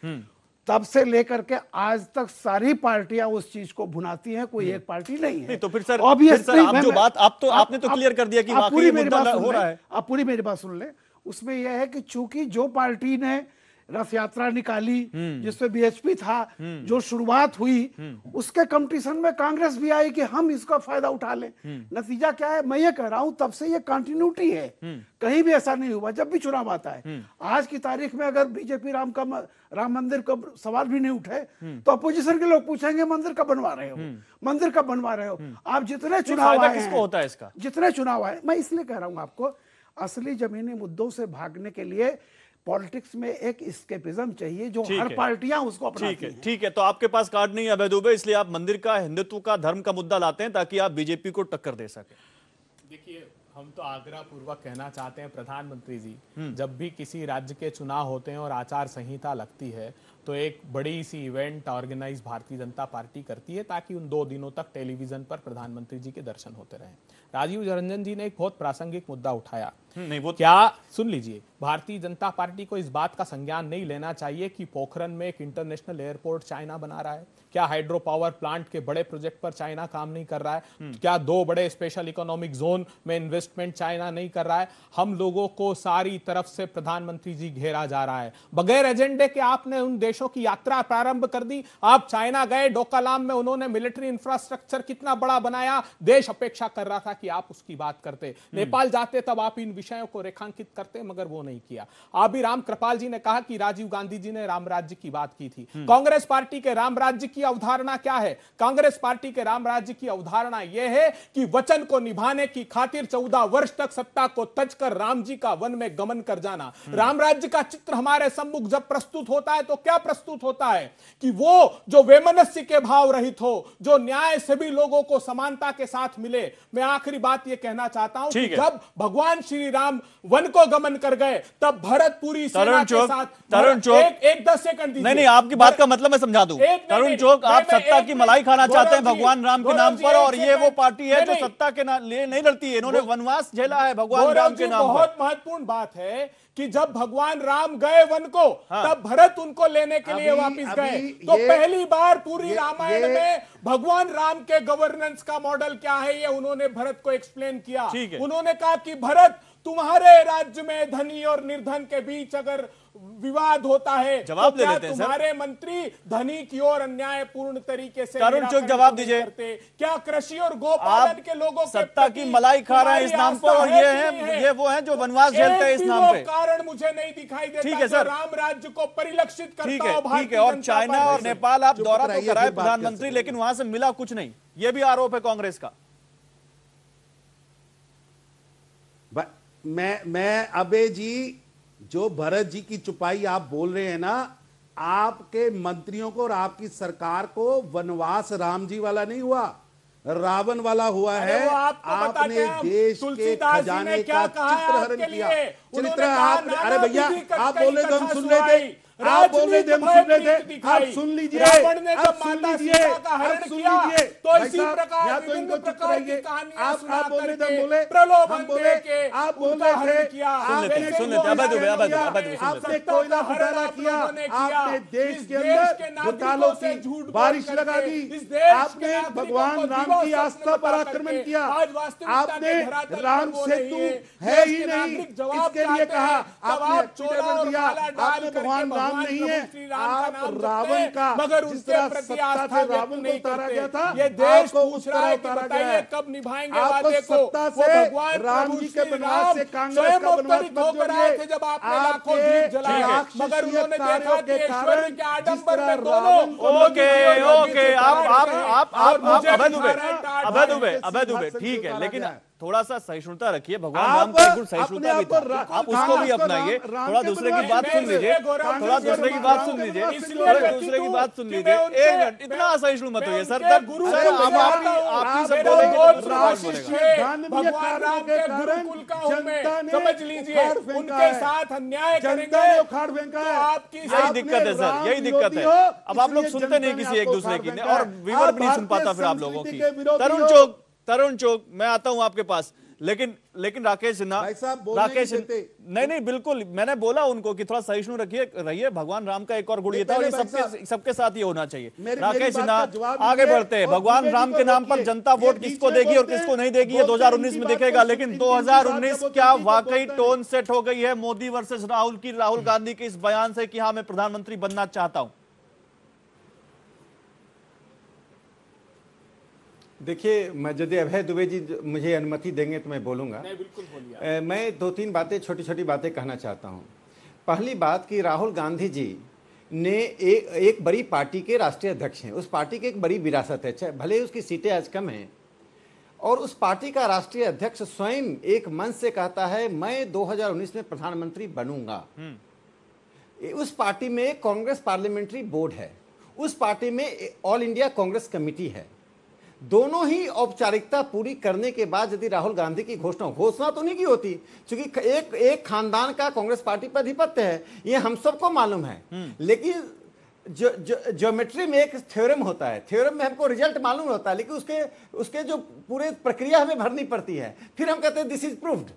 तब से लेकर के आज तक सारी पार्टियां उस चीज को भुनाती हैं, कोई एक पार्टी नहीं है। तो फिर सर आप जो बात आपने तो क्लियर कर दिया कि वाकई मुद्दा हो रहा है। आप पूरी मेरी बात सुन ले। उसमें यह है कि चूंकि जो पार्टी ने रथ यात्रा निकाली, जिसमें बीएचपी था, जो शुरुआत हुई, उसके कंपटीशन में कांग्रेस भी आई कि हम इसका फायदा उठा लें। नतीजा क्या है? मैं ये कह रहा हूं, तब से ये कंटिन्यूटी है, कहीं भी ऐसा नहीं हुआ। जब भी चुनाव आता है, आज की तारीख में अगर बीजेपी राम मंदिर का सवाल भी नहीं उठे तो अपोजिशन के लोग पूछेंगे मंदिर कब बनवा रहे हो, मंदिर कब बनवा रहे हो। आप जितने चुनाव आए, किसको होता है इसका? जितने चुनाव आए, मैं इसलिए कह रहा हूं आपको, असली जमीनी मुद्दों से भागने के लिए पॉलिटिक्स में एक एस्केपिज्म चाहिए जो हर पार्टियां उसको अपनाती हैं। ठीक है, तो आपके पास कार्ड नहीं है अभय दुबे, इसलिए आप मंदिर का, हिंदुत्व का, धर्म का मुद्दा लाते हैं ताकि आप बीजेपी को टक्कर दे सके। देखिए, हम तो आग्रह पूर्वक कहना चाहते हैं प्रधानमंत्री जी, जब भी किसी राज्य के चुनाव होते हैं और आचार संहिता लगती है तो एक बड़ी सी event organise Bharatiya Janata party करती है ताकि उन 2 दिनों तक टेलीविजन पर प्रधानमंत्री जी के दर्शन होते रहें। राजीव रंजन जी ने एक बहुत प्रासंगिक मुद्दा उठाया नहीं वो क्या सुन लीजिए, भारतीय जनता पार्टी को इस बात का संज्ञान नहीं लेना चाहिए कि पोखरन में एक इंटरनेशनल एयरपोर्ट चाइना बना रहा है? क्या हाइड्रो पावर प्लांट के बड़े प्रोजेक्ट पर चाइना काम नहीं कर रहा है? क्या 2 बड़े स्पेशल इकोनॉमिक जोन में इन्वेस्टमेंट चाइना नहीं कर रहा है? हम लोगों को सारी तरफ से प्रधानमंत्री जी घेरा जा रहा है। बगैर एजेंडे के आपने उन देशों की यात्रा प्रारंभ कर दी। आप चाइना गए, डोकालाम में उन्होंने मिलिट्री इंफ्रास्ट्रक्चर कितना बड़ा बनाया, देश अपेक्षा कर रहा था कि आप उसकी बात करते। नेपाल जाते तब आप इन विषयों को रेखांकित करते, मगर वो नहीं किया। अभी राम कृपाल जी ने कहा कि राजीव गांधी जी ने राम राज्य की बात की थी। कांग्रेस पार्टी के राम राज्य की अवधारणा क्या है? कांग्रेस पार्टी के राम राज्य की अवधारणा यह है कि वचन को निभाने की खातिर 14 वर्ष तक सत्ता को तजकर राम जी का वन में गमन कर जाना। राम राज्य का चित्र हमारे सम्मुख जब प्रस्तुत होता है तो क्या प्रस्तुत होता है कि वो जो वैमनस्य के भाव रहित हो, जो न्याय सभी लोगों को समानता के साथ मिले। मैं आखिरी बात यह कहना चाहता हूं कि जब भगवान श्री राम वन को गमन कर गए तब भरत पूरी सेना के साथ तरुण चौक एक 10 सेकंड दीजिए। नहीं, आपकी बात का मतलब मैं समझा दूं। तरुण चौक, आप सत्ता की मलाई खाना चाहते हैं भगवान राम के नाम पर, और ये वो पार्टी है जो सत्ता के लिए नहीं लड़ती है। इन्होंने वनवास झेला है भगवान राम के नाम पर। बहुत महत्वपूर्ण बात है कि जब भगवान राम गए वन को, तब भरत उनको लेने के लिए वापस गए। तो पहली बार पूरी रामायण में भगवान राम के गवर्नेंस का मॉडल क्या है, ये उन्होंने भरत को एक्सप्लेन किया। उन्होंने कहा कि भरत, तुम्हारे राज्य में धनी और निर्धन के बीच अगर विवाद होता है जवाब तो ले क्या लेते हैं तुम्हारे मंत्री धनी की ओर अन्यायपूर्ण तरीके से तरुण चौक जवाब दीजिए। क्या कृषि और गोपालन के लोगों सत्ता की मलाई खा रहे हैं इस नाम पर, और ये वो हैं जो वनवास झेलते हैं इस नाम पे। कारण मुझे नहीं दिखाई देता। ठीक है सर, राम राज्य को परिलक्षित करता हो। ठीक है। और चाइना और नेपाल आप दौरा तो कराए प्रधानमंत्री, लेकिन वहां से मिला कुछ नहीं, ये भी आरोप है कांग्रेस का। मैं अबे जी, जो भरत जी की चुपाई आप बोल रहे हैं ना, आपके मंत्रियों को और आपकी सरकार को वनवास राम जी वाला नहीं हुआ, रावण वाला हुआ है। आपने देश के खजाने का चित्रहरण किया। अरे भैया, आप बोले तो हम सुन रहे थे, आप बोल रहे थे हम सुन रहे थे। आप सुन लीजिए, रावण ने जब माता सीता का हरण किया तो इसी प्रकार विभिन्न प्रकार की कहानियां सुना करके प्रलोभन देके आप बोल रहे थे। सुन लेते आपने कोयला घोटाला किया, आपने देश के अंदर घोटालों की बारिश लगा दी, आपने भगवान राम की आस्था पर आक्रमण किया, आपने राम सेतु है ही नहीं इसके लिए कहा, आपने एफिडेविट दिया, आपने भगवान राम नहीं है, आप रावण का, मगर उसके प्रति आस्था रावण को उतारा गया था, ये देश को पूछ रहा है कि बताइए कब निभाएंगे वादे को। सत्ता से राम जी के वनवास से कांग्रेस का वनवास मत जोड़िए। थे जब आपने लाखों दीप जलाए, मगर उन्होंने देखा कि ऐश्वर्य के आडंबर में दोनों। ओके, आप अभय दुबे ठीक है, लेकिन थोड़ा सा सहिष्णुता रखिए। भगवान राम का गुण सहिष्णुता भी था, आप उसको भी अपनाइए। थोड़ा दूसरे की बात सुन लीजिए, थोड़ा दूसरे की बात सुन लीजिए, थोड़ा दूसरे की बात सुन लीजिए। एक मिनट, इतना असहिष्णु मत होइए सर। आपकी सब भगवान राम के गुरुकुल का हूं मैं, समझ लीजिए। उनके साथ अन्याय करेंगे तो आपकी यही दिक्कत है सर, यही दिक्कत है। अब आप लोग सुनते नहीं किसी एक दूसरे की, और व्यूअर भी नहीं सुन पाता फिर आप लोगों की। तरुण चौक, मैं आता हूं आपके पास, लेकिन राकेश सिन्हा, नहीं बिल्कुल, मैंने बोला उनको कि थोड़ा सहिष्णु रहिए। भगवान राम का एक और गुण ये था, और ये सबके साथ ये होना चाहिए। राकेश सिन्हा, आगे बढ़ते हैं। भगवान राम के नाम पर जनता वोट किसको देगी और किसको नहीं देगी, ये 2019 में देखेगा। लेकिन 2019 क्या वाकई टोन सेट हो गई है मोदी वर्सेस राहुल गांधी के इस बयान से कि हाँ, मैं प्रधानमंत्री बनना चाहता हूं? देखिए, मैं यदि अभय दुबे जी मुझे अनुमति देंगे तो मैं बोलूँगा। बिल्कुल बोलिए। मैं 2-3 बातें, छोटी छोटी बातें कहना चाहता हूँ। पहली बात कि राहुल गांधी जी ने एक बड़ी पार्टी के राष्ट्रीय अध्यक्ष हैं, उस पार्टी की एक बड़ी विरासत है, भले ही उसकी सीटें आज कम हैं, और उस पार्टी का राष्ट्रीय अध्यक्ष स्वयं एक मंच से कहता है मैं 2019 में प्रधानमंत्री बनूंगा। उस पार्टी में कांग्रेस पार्लियामेंट्री बोर्ड है, उस पार्टी में ऑल इंडिया कांग्रेस कमेटी है। दोनों ही औपचारिकता पूरी करने के बाद यदि राहुल गांधी की घोषणा तो नहीं की होती, क्योंकि एक खानदान का कांग्रेस पार्टी पर अधिपत्य है, ये हम सबको मालूम है। लेकिन ज्योमेट्री में एक थ्योरम होता है, थ्योरम में हमको रिजल्ट मालूम होता है, लेकिन उसके जो पूरे प्रक्रिया हमें भरनी पड़ती है, फिर हम कहते हैं दिस इज प्रूव्ड।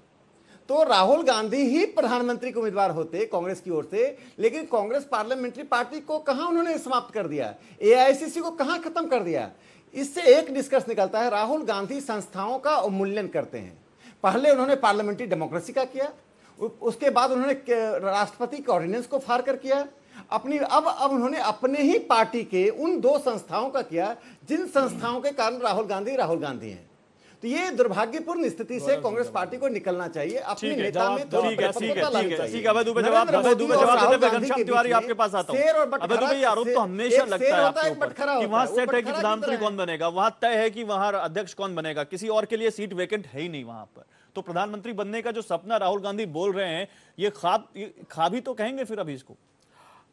तो राहुल गांधी ही प्रधानमंत्री के उम्मीदवार होते कांग्रेस की ओर से, लेकिन कांग्रेस पार्लियामेंट्री पार्टी को कहां उन्होंने समाप्त कर दिया, एआईसीसी को कहां खत्म कर दिया। इससे एक निष्कर्ष निकलता है, राहुल गांधी संस्थाओं का अवमूल्यन करते हैं। पहले उन्होंने पार्लियामेंट्री डेमोक्रेसी का किया, उसके बाद उन्होंने राष्ट्रपति के ऑर्डिनेंस को फाड़ कर किया, अब उन्होंने अपने ही पार्टी के उन 2 संस्थाओं का किया जिन संस्थाओं के कारण राहुल गांधी हैं। तो ये दुर्भाग्यपूर्ण स्थिति से कांग्रेस पार्टी को निकलना चाहिए, अपने नेता में आपके पास आता हूं। ये आरोप तो हमेशा लगता है आपके ऊपर कि वहां सेट है कि प्रधानमंत्री कौन बनेगा, वहां तय है कि वहां अध्यक्ष कौन बनेगा, किसी और के लिए सीट वेकेंट है ही नहीं वहां पर। तो प्रधानमंत्री बनने का जो सपना राहुल गांधी बोल रहे हैं, ये ख्वाब ही तो कहेंगे फिर अभी इसको।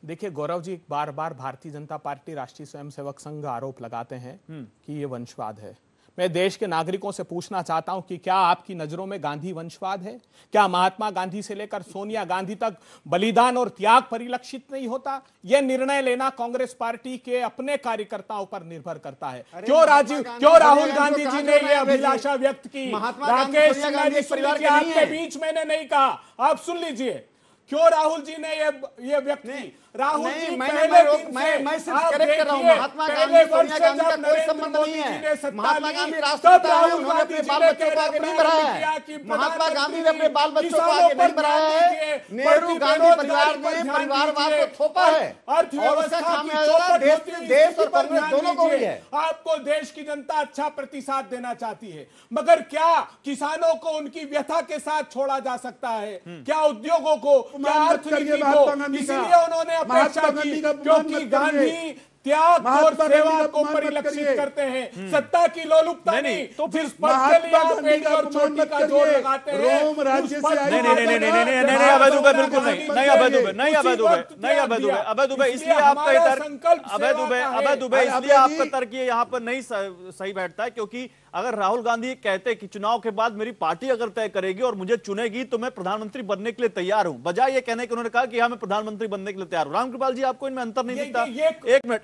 देखिए गौरव जी, बार बार भारतीय जनता पार्टी राष्ट्रीय स्वयंसेवक संघ आरोप लगाते हैं कि ये वंशवाद है। मैं देश के नागरिकों से पूछना चाहता हूं कि क्या आपकी नजरों में गांधी वंशवाद है? क्या महात्मा गांधी से लेकर सोनिया गांधी तक बलिदान और त्याग परिलक्षित नहीं होता? यह निर्णय लेना कांग्रेस पार्टी के अपने कार्यकर्ताओं पर निर्भर करता है। क्यों राहुल गांधी जी ने यह अभिलाषा व्यक्त की? राकेश सिन्हा जी, आपके बीच मैंने नहीं कहा, आप सुन लीजिए। क्यों राहुल जी ने ये व्यक्त की? राहुल जी मैं सिर्फ करेक्ट कर रहा हूं, महात्मा गांधी सोनिया गांधी का कोई संबंध नहीं है। महात्मा गांधी राष्ट्रपिता हैं, उन्होंने अपने बाल बच्चों को आगे नहीं बढ़ाया है। महात्मा गांधी ने अपने बाल बच्चों को आगे नहीं बढ़ाया है। नेहरू गांधी परिवार ने परिवारवाद को थोपा है और उसका खामियाजा देश और कांग्रेस दोनों को भी है। आपको देश की जनता अच्छा प्रतिसाद देना चाहती है, मगर क्या किसानों को उनकी व्यथा के साथ छोड़ा जा सकता है? क्या उद्योगों को, क्या अर्थनीति को? इसीलिए उन्होंने अपेक्षा की, क्योंकि गांधी त्याग और सेवा को परिलक्षित करते हैं, सत्ता की लोलुपता नहीं। तो जिस पद के लिए आप एड़ी और चोटी का जोर लगाते हैं, नहीं अभय दुबे, बिल्कुल नहीं अभय दुबे, नहीं अभय दुबे, इसलिए आपका अभय दुबे इसलिए आपका तर्क ये यहाँ पर नहीं सही बैठता है, क्योंकि अगर राहुल गांधी कहते कि चुनाव के बाद मेरी पार्टी अगर तय करेगी और मुझे चुनेगी तो मैं प्रधानमंत्री बनने के लिए तैयार हूं, बजाय ये कहने के उन्होंने कहा कि हाँ मैं प्रधानमंत्री बनने के लिए तैयार हूं। रामकृपाल जी, आपको इनमें अंतर नहीं दिखता?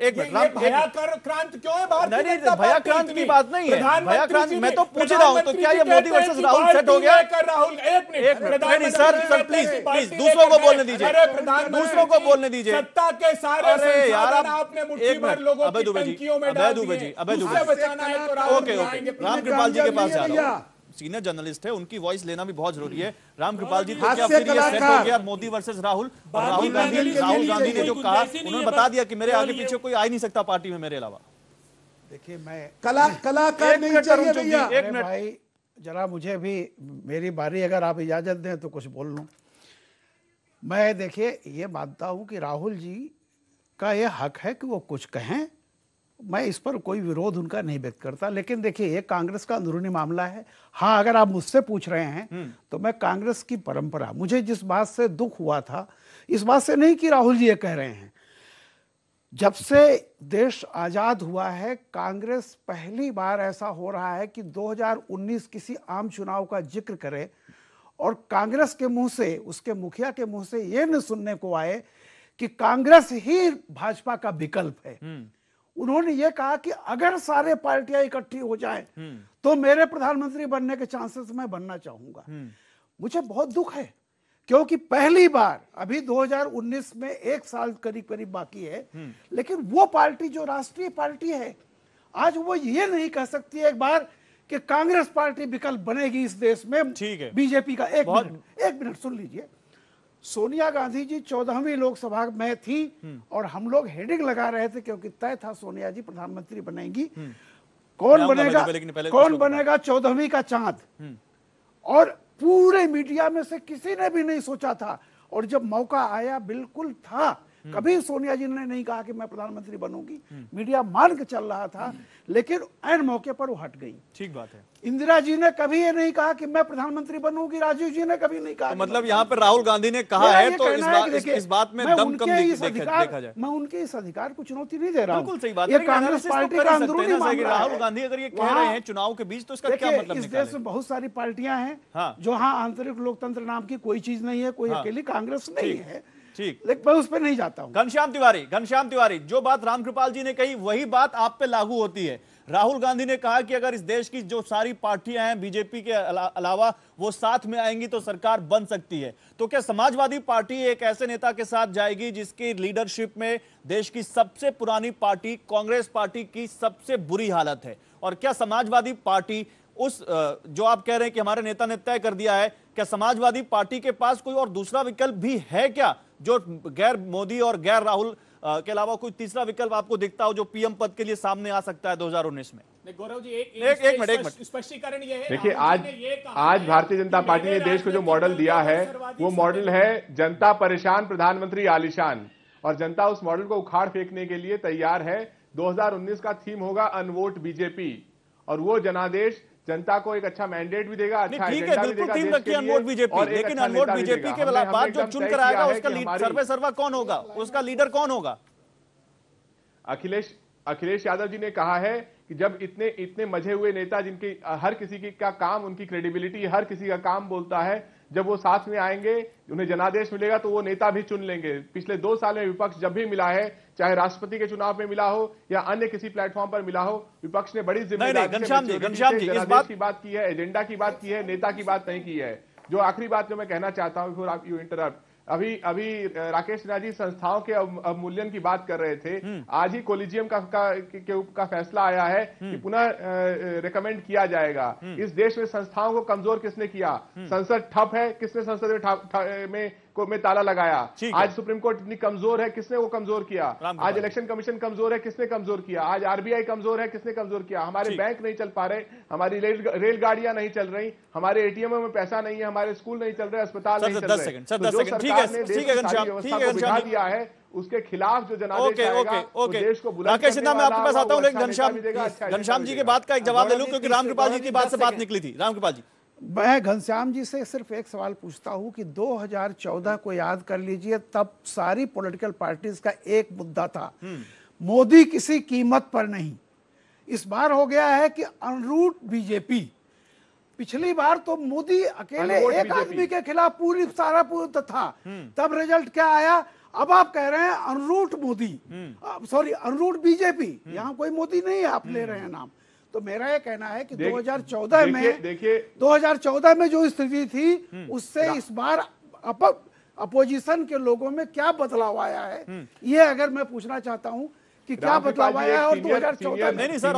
एक मिनट भयाक्रांत क्यों है? नहीं, भयाक्रांत की बात नहीं है, भयाक्रांत मैं तो पूछ रहा हूं। तो क्या ये मोदी वर्सेस राहुल सेट हो गया? राहुल एक मिनट सर प्लीज दूसरों को बोलने दीजिए, दूसरों को बोलने दीजिए। सत्ता के सारे संसाधन आपने मुट्ठी भर लोगों की टंकियों में डाल दिए, उससे बचाना है तो राहुल आएंगे। रामकृपाल जी के पास जा रहा हूं, सीनियर जर्नलिस्ट है, उनकी वॉइस लेना भी बहुत जरूरी है। रामकृपाल जी, तो क्या फिर ये सेट हो गया मोदी वर्सेस राहुल? और राहुल गांधी ने जो कहा, उन्होंने बता दिया कि मेरे आगे पीछे कोई आ ही नहीं सकता पार्टी में मेरे अलावा। देखिए, मैं कलाकार नहीं चाहिए भैया। एक मिनट भाई, जरा मुझे भी मेरी बारी, अगर आप इजाजत दें तो कुछ बोल लूं। मैं देखिए ये मानता हूं कि राहुल जी का ये हक है कि वो कुछ कहें, मैं इस पर कोई विरोध उनका नहीं व्यक्त करता। लेकिन देखिए, ये कांग्रेस का अंदरूनी मामला है। हाँ, अगर आप मुझसे पूछ रहे हैं तो मैं कांग्रेस की परंपरा, मुझे जिस बात से दुख हुआ था, इस बात से नहीं कि राहुल जी ये कह रहे हैं, जब से देश आजाद हुआ है, कांग्रेस पहली बार ऐसा हो रहा है कि 2019 किसी आम चुनाव का जिक्र करे और कांग्रेस के मुंह से, उसके मुखिया के मुंह से ये न सुनने को आए कि कांग्रेस ही भाजपा का विकल्प है। उन्होंने ये कहा कि अगर सारे पार्टियां इकट्ठी हो जाएं तो मेरे प्रधानमंत्री बनने के चांसेस मैं बनना चाहूंगा। मुझे बहुत दुख है, क्योंकि पहली बार, अभी 2019 में 1 साल करीब करीब बाकी है, लेकिन वो पार्टी जो राष्ट्रीय पार्टी है, आज वो ये नहीं कह सकती है एक बार कि कांग्रेस पार्टी विकल्प बनेगी इस देश में। ठीक है, बीजेपी का एक मिनट सुन लीजिए। सोनिया गांधी जी 14वीं लोकसभा में थी और हम लोग हेडिंग लगा रहे थे, क्योंकि तय था सोनिया जी प्रधानमंत्री बनेंगी। कौन बनेगा 14वीं का चांद, और पूरे मीडिया में से किसी ने भी नहीं सोचा था। और जब मौका आया, बिल्कुल था, कभी सोनिया जी ने नहीं कहा कि मैं प्रधानमंत्री बनूंगी, मीडिया मान के चल रहा था, लेकिन ऐन मौके पर वो हट गई। ठीक बात है। इंदिरा जी ने कभी ये नहीं कहा कि मैं प्रधानमंत्री बनूंगी, राजीव जी ने कभी नहीं कहा। तो मतलब यहाँ पर राहुल गांधी ने कहा है, तो इस बात में दम कम देखा जाए। मैं उनके इस अधिकार को चुनौती नहीं दे रहा हूँ। बिल्कुल सही बात है, ये कांग्रेस पार्टी का अंदरूनी मामला है। राहुल गांधी अगर ये कह रहे हैं चुनाव के बीच, तो इसका क्या मतलब? इस देश में बहुत सारी पार्टियां हैं जो, हाँ, आंतरिक लोकतंत्र नाम की कोई चीज नहीं है, कोई अकेली कांग्रेस नहीं है। ठीक, लेकिन मैं उस पर नहीं जाता हूं। घनश्याम तिवारी, जो बात रामकृपाल जी ने कही वही बात आप पे लागू होती है। राहुल गांधी ने कहा कि अगर इस देश की जो सारी पार्टियां हैं बीजेपी के अलावा वो साथ में आएंगी तो सरकार बन सकती है। तो क्या समाजवादी पार्टी एक ऐसे नेता के साथ जाएगी जिसकी लीडरशिप में देश की सबसे पुरानी पार्टी कांग्रेस पार्टी की सबसे बुरी हालत है? और क्या समाजवादी पार्टी उस जो आप कह रहे हैं कि हमारे नेता ने तय कर दिया है, क्या समाजवादी पार्टी के पास कोई और दूसरा विकल्प भी है क्या, जो गैर मोदी और गैर राहुल के अलावा कोई तीसरा विकल्प आपको दिखता हो जो पीएम पद के लिए सामने आ सकता है 2019 में? गौरव जी एक मिनट स्पष्टीकरण ये है। देखिए, आज भारतीय जनता पार्टी ने देश को जो मॉडल दिया है वो मॉडल है जनता परेशान, प्रधानमंत्री आलीशान, और जनता उस मॉडल को उखाड़ फेंकने के लिए तैयार है। 2019 का थीम होगा अनवोट बीजेपी, और वो जनादेश जनता को एक अच्छा मैंडेट भी देगा, अच्छा एजेंडा भी देगा देश के लिए। अनवोट बीजेपी, लेकिन अनवोट बीजेपी के बाद जो चुन कर आएगा उसका सर्वे कौन होगा, उसका लीडर कौन होगा? अखिलेश यादव जी ने कहा है कि जब इतने मजे हुए नेता जिनके हर किसी का काम, उनकी क्रेडिबिलिटी हर किसी का काम बोलता है, जब वो साथ में आएंगे, उन्हें जनादेश मिलेगा तो वो नेता भी चुन लेंगे। पिछले 2 साल में विपक्ष जब भी मिला है, चाहे राष्ट्रपति के चुनाव में मिला हो या अन्य किसी प्लेटफॉर्म पर मिला हो, विपक्ष ने बड़ी जिम्मेदारी से जनादेश की बात की है, एजेंडा की बात की है, नेता की बात नहीं की है। जो आखिरी बात जो मैं कहना चाहता हूं बिफोर यू इंटरप्ट, अभी राकेश सिन्हा जी संस्थाओं के अवमूल्यन की बात कर रहे थे। आज ही कोलिजियम का फैसला आया है कि पुनः रिकमेंड किया जाएगा। इस देश में संस्थाओं को कमजोर किसने किया? संसद ठप है, किसने संसद में ताला लगाया? आज सुप्रीम कोर्ट इतनी कमजोर है, किसने वो कमजोर किया? आज इलेक्शन कमीशन कमजोर है, किसने कमजोर किया? आज आरबीआई कमजोर है, किसने कमजोर किया? हमारे बैंक नहीं चल पा रहे, हमारी रेलगाड़ियां नहीं चल रही, हमारे एटीएम में पैसा नहीं है, हमारे स्कूल नहीं चल रहे, अस्पताल नहीं चल रहे। जो सरकार ने देश की सारी व्यवस्था को बिठा दिया है, उसके खिलाफ जो जनादेश आएगा वो देश को बुलंद राकेश सिन्हा, मैं आपके पास आता हूं, लेकिन अच्छा घनश्याम जी की बात का एक जवाब ले लूं, क्योंकि रामकृपाल जी की बात से बात निकली थी। रामकृपाल जी, मैं घनश्याम जी से सिर्फ एक सवाल पूछता हूं कि 2014 को याद कर लीजिए, तब सारी पॉलिटिकल पार्टीज का एक मुद्दा था, मोदी किसी कीमत पर नहीं। इस बार हो गया है कि अनरूट बीजेपी। पिछली बार तो मोदी अकेले एक आदमी के खिलाफ सारा था, तब रिजल्ट क्या आया? अब आप कह रहे हैं under root Modi, sorry under root BJP. यहाँ कोई मोदी नहीं है, आप ले रहे हैं नाम। तो मेरा ये कहना है कि 2014 में जो स्थिति थी उससे इस बार अपोजिशन के लोगों में क्या बदलाव आया है, ये अगर मैं पूछना चाहता हूं कि क्या बदलाव आया है। और 2014 नहीं सर,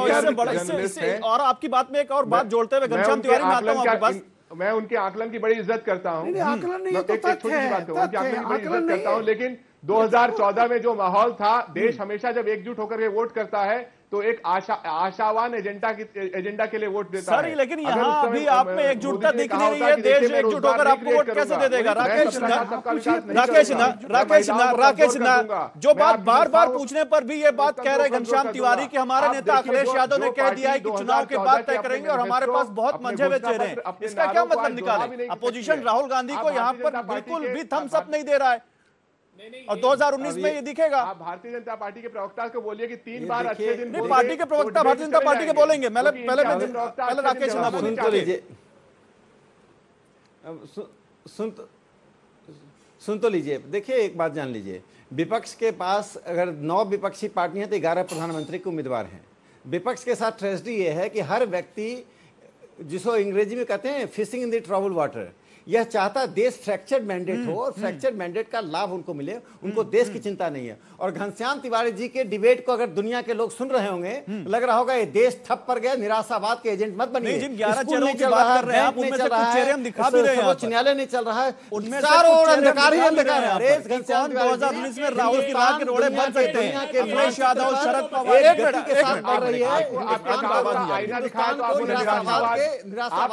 इससे और आपकी बात में एक और बात जोड़ते हुए घनश्याम तिवारी, मैं आता हूं आपके पास। मैं उनके आकलन की बड़ी इज्जत करता हूं, आकलन नहीं तो छोटी सी बात उनके आकलन की बड़ी इज्जत करता हूं, लेकिन 2014 में जो माहौल था, देश हमेशा जब एकजुट होकर के वोट करता है तो एक आशावान एजेंडा के लिए वोट देता है। लेकिन यहाँ अभी आप में एकजुटता दिख नहीं रही है, देश एकजुट होकर आपको वोट कैसे दे देगा? राकेश सिन्हा, जो बात बार बार पूछने पर भी ये बात कह रहे घनश्याम तिवारी कि हमारे नेता अखिलेश यादव ने कह दिया है कि चुनाव के बाद तय करेंगे और हमारे पास बहुत मंझे हुए चेहरे हैं। इसका क्या मतलब निकाले? अपोजिशन राहुल गांधी को यहाँ पर बिल्कुल भी थम्स अप नहीं दे रहा है, और 2019 में ये दिखेगा। आप भारतीय जनता पार्टी के प्रवक्ता को बोलिए कि 3 बार अच्छे दिन नहीं, पार्टी के प्रवक्ता भारतीय जनता पार्टी के बोलेंगे। पहले राकेश सिन्हा बोलेंगे। सुन तो लीजिए, देखिए एक बात जान लीजिए, विपक्ष के पास अगर 9 विपक्षी पार्टियां तो 11 प्रधानमंत्री के उम्मीदवार हैं। विपक्ष के साथ ट्रेजेडी ये है कि हर व्यक्ति, जिसको अंग्रेजी में कहते हैं fishing in the trouble water, यह चाहता देश फ्रैक्चर्ड मैंडेट हो और फ्रैक्चर्ड मैंडेट का लाभ उनको मिले, उनको देश की चिंता नहीं है। और घनश्याम तिवारी जी के डिबेट को अगर दुनिया के लोग सुन रहे होंगे, लग रहा होगा ये देश ठप पर गया, निराशावाद के एजेंट मत बनिए। स्कूल नहीं चल रहा है, बैंक नहीं चल रहा है, सर्वोच्च न्यायालय नहीं चल रहा है, चारों ओर अंधकार ही अंधकार है। 2019 में राहुल की राह के रोड़े बन सकते हैं। अखिलेश यादव, शरद पवार एक व्यक्ति के साथ बढ़ रही है।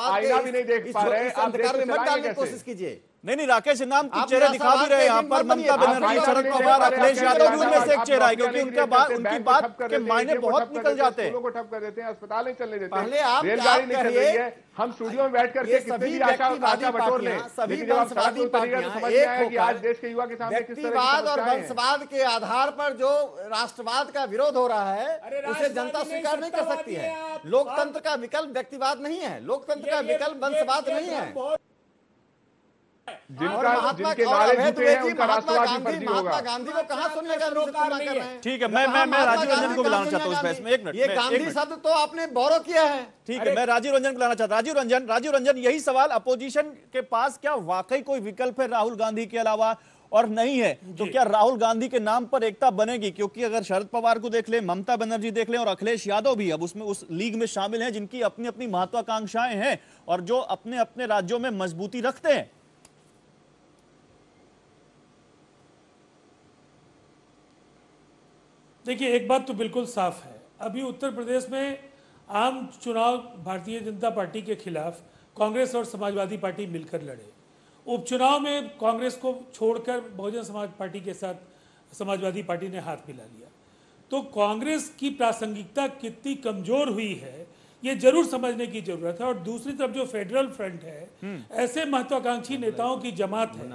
आईना भी नहीं देख पा रहे, आप कोशिश कीजिए। नहीं, राकेश सिन्हा कुछ चेहरे दिखा भी रहे हैं यहाँ पर, ममता बनर्जी, शरद पवार, अखिलेश यादव भी उनमें से एक चेहरा है, क्योंकि उनकी बात के मायने बहुत निकल जाते हैं। स्कूलों को ठप कर देते हैं, अस्पताल नहीं चलने देते, पहले आप रेलगाड़ी नहीं चल रही है। हम स्टूडियो में बैठ करके कितनी भी आशा बटोर लें, लेकिन जब आप सड़क पर उतरिएगा तो समझ में आएगा कि आज देश के युवा के सामने किस तरह की व्यक्तिवाद और वंशवाद के आधार पर जो राष्ट्रवाद का विरोध हो रहा है, उसे जनता स्वीकार नहीं कर सकती है। लोकतंत्र का विकल्प व्यक्तिवाद नहीं है, लोकतंत्र का विकल्प वंशवाद नहीं है। जिनके नारे जीते हैं उनका राष्ट्रवाद भी फर्जी होगा। महात्मा गांधी को कहाँ सुनने का रोकार नहीं है। ठीक है, मैं राजीव रंजन को बुलाना चाहता हूँ इस बहस में। एक मिनट, ये गांधी शब्द तो आपने बोरो किया है। ठीक है, मैं राजीव रंजन को बुलाना चाहता हूँ। राजीव रंजन, यही सवाल अपोजिशन के पास, क्या वाकई कोई विकल्प है राहुल गांधी के अलावा, और नहीं है तो क्या राहुल गांधी के नाम पर एकता बनेगी? क्योंकि अगर शरद पवार को देख लें, ममता बनर्जी देख लें और अखिलेश यादव भी अब उसमें उस लीग में शामिल हैं जिनकी अपनी अपनी महत्वाकांक्षाएं हैं और जो अपने अपने राज्यों में मजबूती रखते हैं। देखिए, एक बात तो बिल्कुल साफ है, अभी उत्तर प्रदेश में आम चुनाव भारतीय जनता पार्टी के खिलाफ कांग्रेस और समाजवादी पार्टी मिलकर लड़े। उपचुनाव में कांग्रेस को छोड़कर बहुजन समाज पार्टी के साथ समाजवादी पार्टी ने हाथ मिला लिया। तो कांग्रेस की प्रासंगिकता कितनी कमजोर हुई है ये जरूर समझने की जरूरत है। और दूसरी तरफ जो फेडरल फ्रंट है, ऐसे महत्वाकांक्षी नेताओं की जमात है।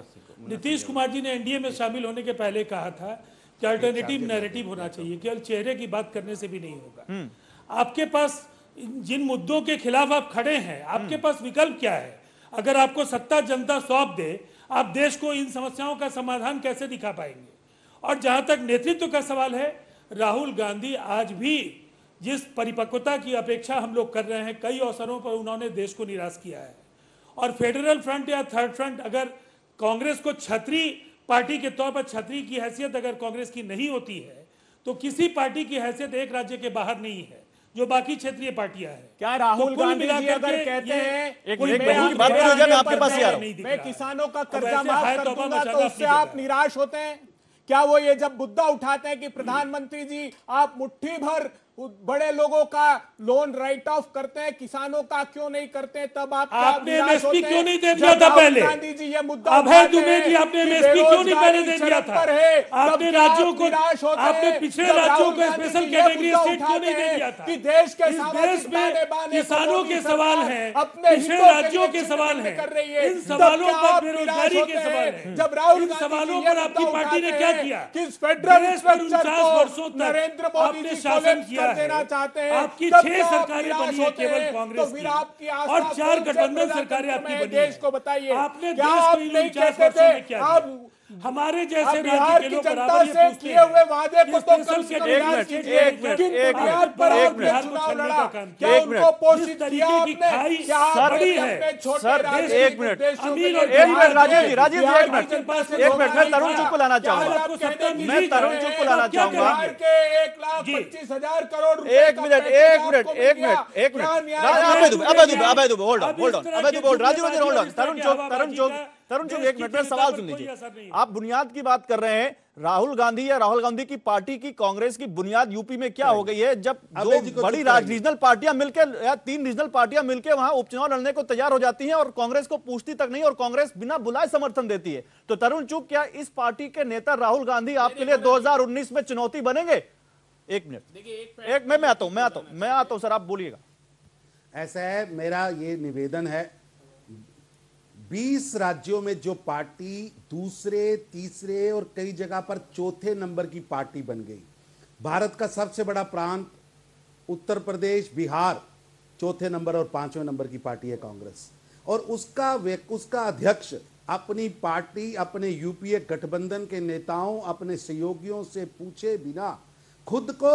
नीतीश कुमार जी ने एनडीए में शामिल होने के पहले कहा था कि अल्टरनेटिव नैरेटिव होना चाहिए, केवल चेहरे की बात करने से भी नहीं होगा। आपके पास जिन मुद्दों के खिलाफ आप खड़े हैं, आपके पास विकल्प क्या है? अगर आपको सत्ता जनता सौंप दे, आप देश को इन समस्याओं का समाधान कैसे दिखा पाएंगे? और जहां तक नेतृत्व का सवाल है, राहुल गांधी आज भी जिस परिपक्वता की अपेक्षा हम लोग कर रहे हैं, कई अवसरों पर उन्होंने देश को निराश किया है। और फेडरल फ्रंट या थर्ड फ्रंट अगर कांग्रेस को छतरी पार्टी के तौर पर, छतरी की हैसियत अगर कांग्रेस की नहीं होती है तो किसी पार्टी की हैसियत एक राज्य के बाहर नहीं है जो बाकी क्षेत्रीय पार्टियां हैं। क्या राहुल गांधी जी अगर कहते हैं मैं किसानों का कर्जा माफ कर दूंगा तो उससे आप निराश होते हैं? क्या वो ये जब मुद्दा उठाते हैं कि प्रधानमंत्री जी आप मुट्ठी भर बड़े लोगों का लोन राइट ऑफ करते हैं, किसानों का क्यों नहीं करते, तब आप आपने एमएसपी क्यों नहीं दे दिया था पहले? गांधी जी ये मुद्दा अभय दुबे जी आपने एमएसपी क्यों नहीं पहले दे दिया था? आपने राज्यों को, आपने पिछड़े राज्यों को स्पेशल कैटेगरी स्टेट क्यों नहीं दे दिया था? कि देश के देश में किसानों के सवाल हैं, पिछड़े राज्यों के सवाल हैं, इन सवालों पर बेरोजगारी के सवाल हैं, जब राहुल इन सवालों पर आपकी पार्टी ने क्या किया? कि फेडरल स्ट्रक्चर को नरेंद्र मोदी जी शासन किया देना चाहते हैं। आपकी 6 सरकारें बनी है केवल कांग्रेस की, और 4 गठबंधन सरकारें आपकी बनी है। देश को बताइए, आपने देश को इन 49 वर्षों में क्या किया? हमारे जैसे बिहार की जनता से किए हुए वादे को तो कम से कम एक मिनट क्या उनको पोषित किया आपने? क्या बड़ी है सर? एक मिनट राजीव जी एक मिनट मैं तरुण चुप को लाना चाहूंगा। 1,25,000 करोड़। एक minute Abhay Dubey hold on Rajiv Ranjan hold on. Tarun चुप एक मिनट में सवाल सुन लीजिए। आप बुनियाद की बात कर रहे हैं, राहुल गांधी या राहुल गांधी की पार्टी की, कांग्रेस की बुनियाद यूपी में क्या हो गई है जब दो बड़ी रीजनल पार्टियां मिलकर या 3 रीजनल पार्टियां मिलकर वहां उपचुनाव लड़ने को तैयार हो जाती हैं और कांग्रेस को पूछती तक नहीं और कांग्रेस बिना बुलाए समर्थन देती है। तो तरुण चुप, क्या इस पार्टी के नेता राहुल गांधी आपके लिए 2019 में चुनौती बनेंगे? एक मिनट मैं आता हूं सर, आप बोलिएगा। ऐसा है, मेरा ये निवेदन है, 20 राज्यों में जो पार्टी दूसरे, तीसरे और कई जगह पर चौथे नंबर की पार्टी बन गई। भारत का सबसे बड़ा प्रांत उत्तर प्रदेश, बिहार चौथे नंबर और 5वें नंबर की पार्टी है कांग्रेस। और उसका अध्यक्ष अपनी पार्टी, अपने यूपीए गठबंधन के नेताओं, अपने सहयोगियों से पूछे बिना खुद को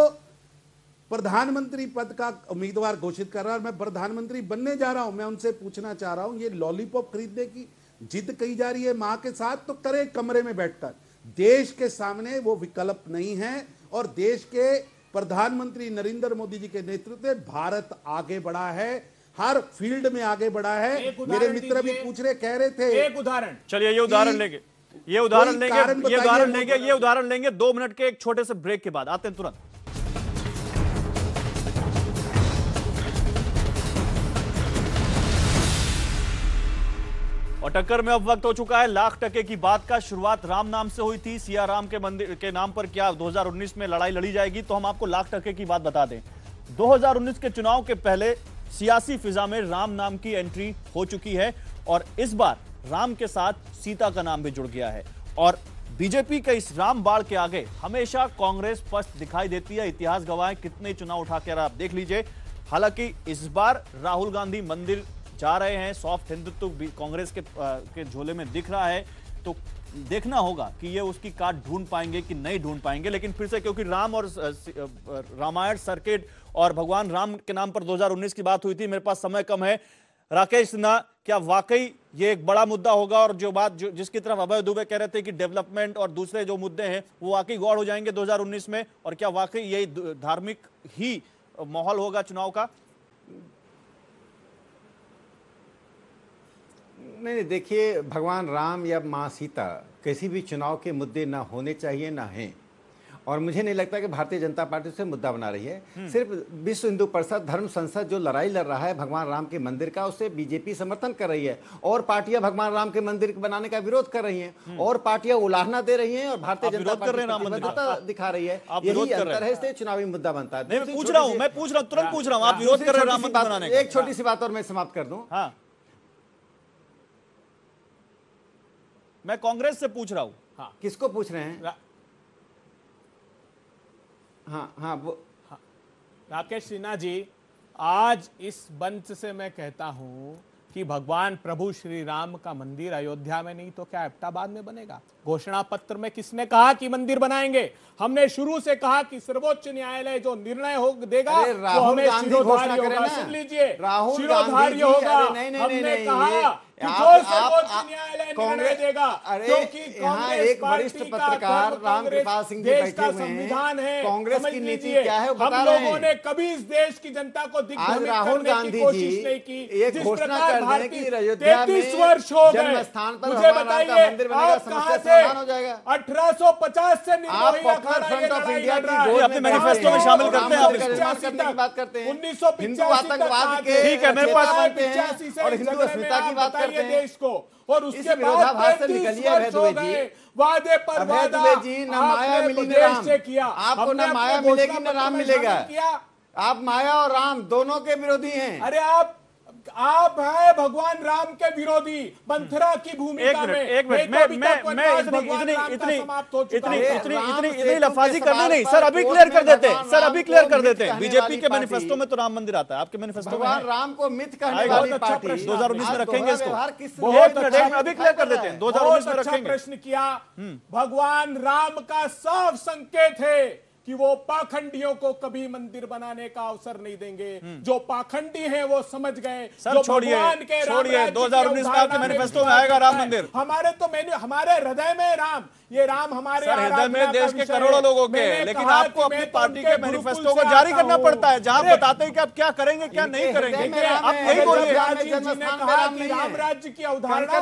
प्रधानमंत्री पद का उम्मीदवार घोषित कर रहा है। और मैं प्रधानमंत्री बनने जा रहा हूं। मैं उनसे पूछना चाह रहा हूं, ये लॉलीपॉप खरीदने की जिद कही जा रही है मां के साथ, तो करे कमरे में बैठकर। देश के सामने वो विकल्प नहीं है और देश के प्रधानमंत्री नरेंद्र मोदी जी के नेतृत्व में भारत आगे बढ़ा है, हर फील्ड में आगे बढ़ा है। मेरे मित्र भी पूछ रहे, कह रहे थे एक उदाहरण। चलिए ये उदाहरण लेंगे 2 मिनट के एक छोटे से ब्रेक के बाद। आते हैं तुरंत। और टक्कर में अब वक्त हो चुका है लाख टके की बात का। शुरुआत राम नाम से हुई थी, सिया राम के मंदिर के नाम पर क्या 2019 में लड़ाई लड़ी जाएगी? तो हम आपको लाख टके की बात बता दें। 2019 के चुनाव के पहले सियासी फिजा में राम नाम की एंट्री हो चुकी है और इस बार राम के साथ सीता का नाम भी जुड़ गया है। और बीजेपी के इस राम बाढ़ के आगे हमेशा कांग्रेस स्पष्ट दिखाई देती है। इतिहास गवाह कितने चुनाव उठाकर आप देख लीजिए। हालांकि इस बार राहुल गांधी मंदिर जा रहे हैं, सॉफ्ट हिंदुत्व भी कांग्रेस के झोले में दिख रहा है, तो देखना होगा कि ये उसकी काट ढूंढ पाएंगे कि नहीं ढूंढ पाएंगे। लेकिन फिर से क्योंकि राम और रामायण सर्किट और भगवान राम के नाम पर 2019 की बात हुई थी, मेरे पास समय कम है। राकेश सिन्हा, क्या वाकई ये एक बड़ा मुद्दा होगा और जिसकी तरफ अभय दुबे कह रहे थे कि डेवलपमेंट और दूसरे जो मुद्दे हैं वो वाकई गौड़ हो जाएंगे 2019 में, और क्या वाकई यही धार्मिक ही माहौल होगा चुनाव का? नहीं, देखिए, भगवान राम या माँ सीता किसी भी चुनाव के मुद्दे ना होने चाहिए, ना हैं। और मुझे नहीं लगता कि भारतीय जनता पार्टी से मुद्दा बना रही है। सिर्फ विश्व हिंदू परिषद धर्म संसद जो लड़ाई लड़ रहा है भगवान राम के मंदिर का, उसे बीजेपी समर्थन कर रही है, और पार्टियां भगवान राम के मंदिर बनाने का विरोध कर रही हैं, और पार्टियां उलाहना दे रही हैं, और भारतीय जनता पार्टी प्रतिबद्धता दिखा रही है। यही अंतर है, इसलिए चुनावी मुद्दा बनता है। मैं पूछ रहा हूँ, तुरंत पूछ रहा हूँ, आप विरोध कर रहे हैं राम मंदिर बनाने का। एक छोटी सी बात और मैं समाप्त कर दूं। हाँ, मैं कांग्रेस से पूछ रहा हूं। हाँ, किसको पूछ रहे हैं? हाँ, वो राकेश सिन्हा जी, आज इस मंच से मैं कहता हूं कि भगवान प्रभु श्री राम का मंदिर अयोध्या में नहीं तो क्या एबटाबाद में बनेगा? घोषणा पत्र में किसने कहा कि मंदिर बनाएंगे? हमने शुरू से कहा कि सर्वोच्च न्यायालय जो निर्णय देगा वो हमें शिरोधार्य होगा। सुन लीजिए, शिरोधार्य होगा। हमने कहा कि जो सर्वोच्च न्यायालय निर्णय देगा, क्योंकि यहाँ एक वरिष्ठ पत्रकार रामकृपाल सिंह जी बैठे हुए संविधान है, कांग्रेस की नीति क्या है हम लोगों ने कभी इस देश की जनता को दिग्भ्रमित करने की कोशिश नहीं की। एक घोषणा कर दें कि अयोध्या में 33 वर्ष हो गए, जन्म स्थान पर मुझे भगवान राम का बताइए मंदिर बनेगा, समस्या समाधान हो जाएगा। 1850 से निर्मोही अखाड़ा ये लड़ाई लड़ रहा है। अपने मैनिफेस्टो में शामिल करते हैं, आप करने की बात करते हैं, 1985 हिंदू आतंकवाद के ठीक है, मेरे पास और हिंदू अस्मिता की बात करते हैं देश को, और उसके बाद विरोधाभास से निकलिए अभय दुबे जी। वादे पर अभय वादा दुबे जी, न माया मिली न राम। किया आपको न माया मिलेगी न राम मिलेगा। आप माया और राम दोनों के विरोधी हैं। अरे आप है भगवान राम के विरोधी, मंथरा की भूमिका में। एक मिनट, मैं इतनी लफाजी करनी नहीं सर, अभी क्लियर कर देते हैं सर, अभी क्लियर कर देते हैं। बीजेपी के मैनिफेस्टो में तो राम मंदिर आता है, आपके मैनिफेस्टो में भगवान राम को मिथ कहने वाली पार्टी 2019 में रखेंगे इसको। अभी क्लियर कर देते हैं, 2019 में रखेंगे। प्रश्न किया, भगवान राम का साफ संकेत है कि वो पाखंडियों को कभी मंदिर बनाने का अवसर नहीं देंगे। जो पाखंडी हैं वो समझ गए। सर छोड़िए 2019 में आपके मैनिफेस्टो में आएगा राम मंदिर। हमारे हृदय में राम, ये राम हमारे हृदय में देश के करोड़ों लोगों के, लेकिन आपको अपनी पार्टी के मैनिफेस्टो को जारी करना पड़ता है, जहां बताते हैं कि आप क्या करेंगे क्या नहीं करेंगे। आप यही बोलिए। राम राज्य की अवधारणा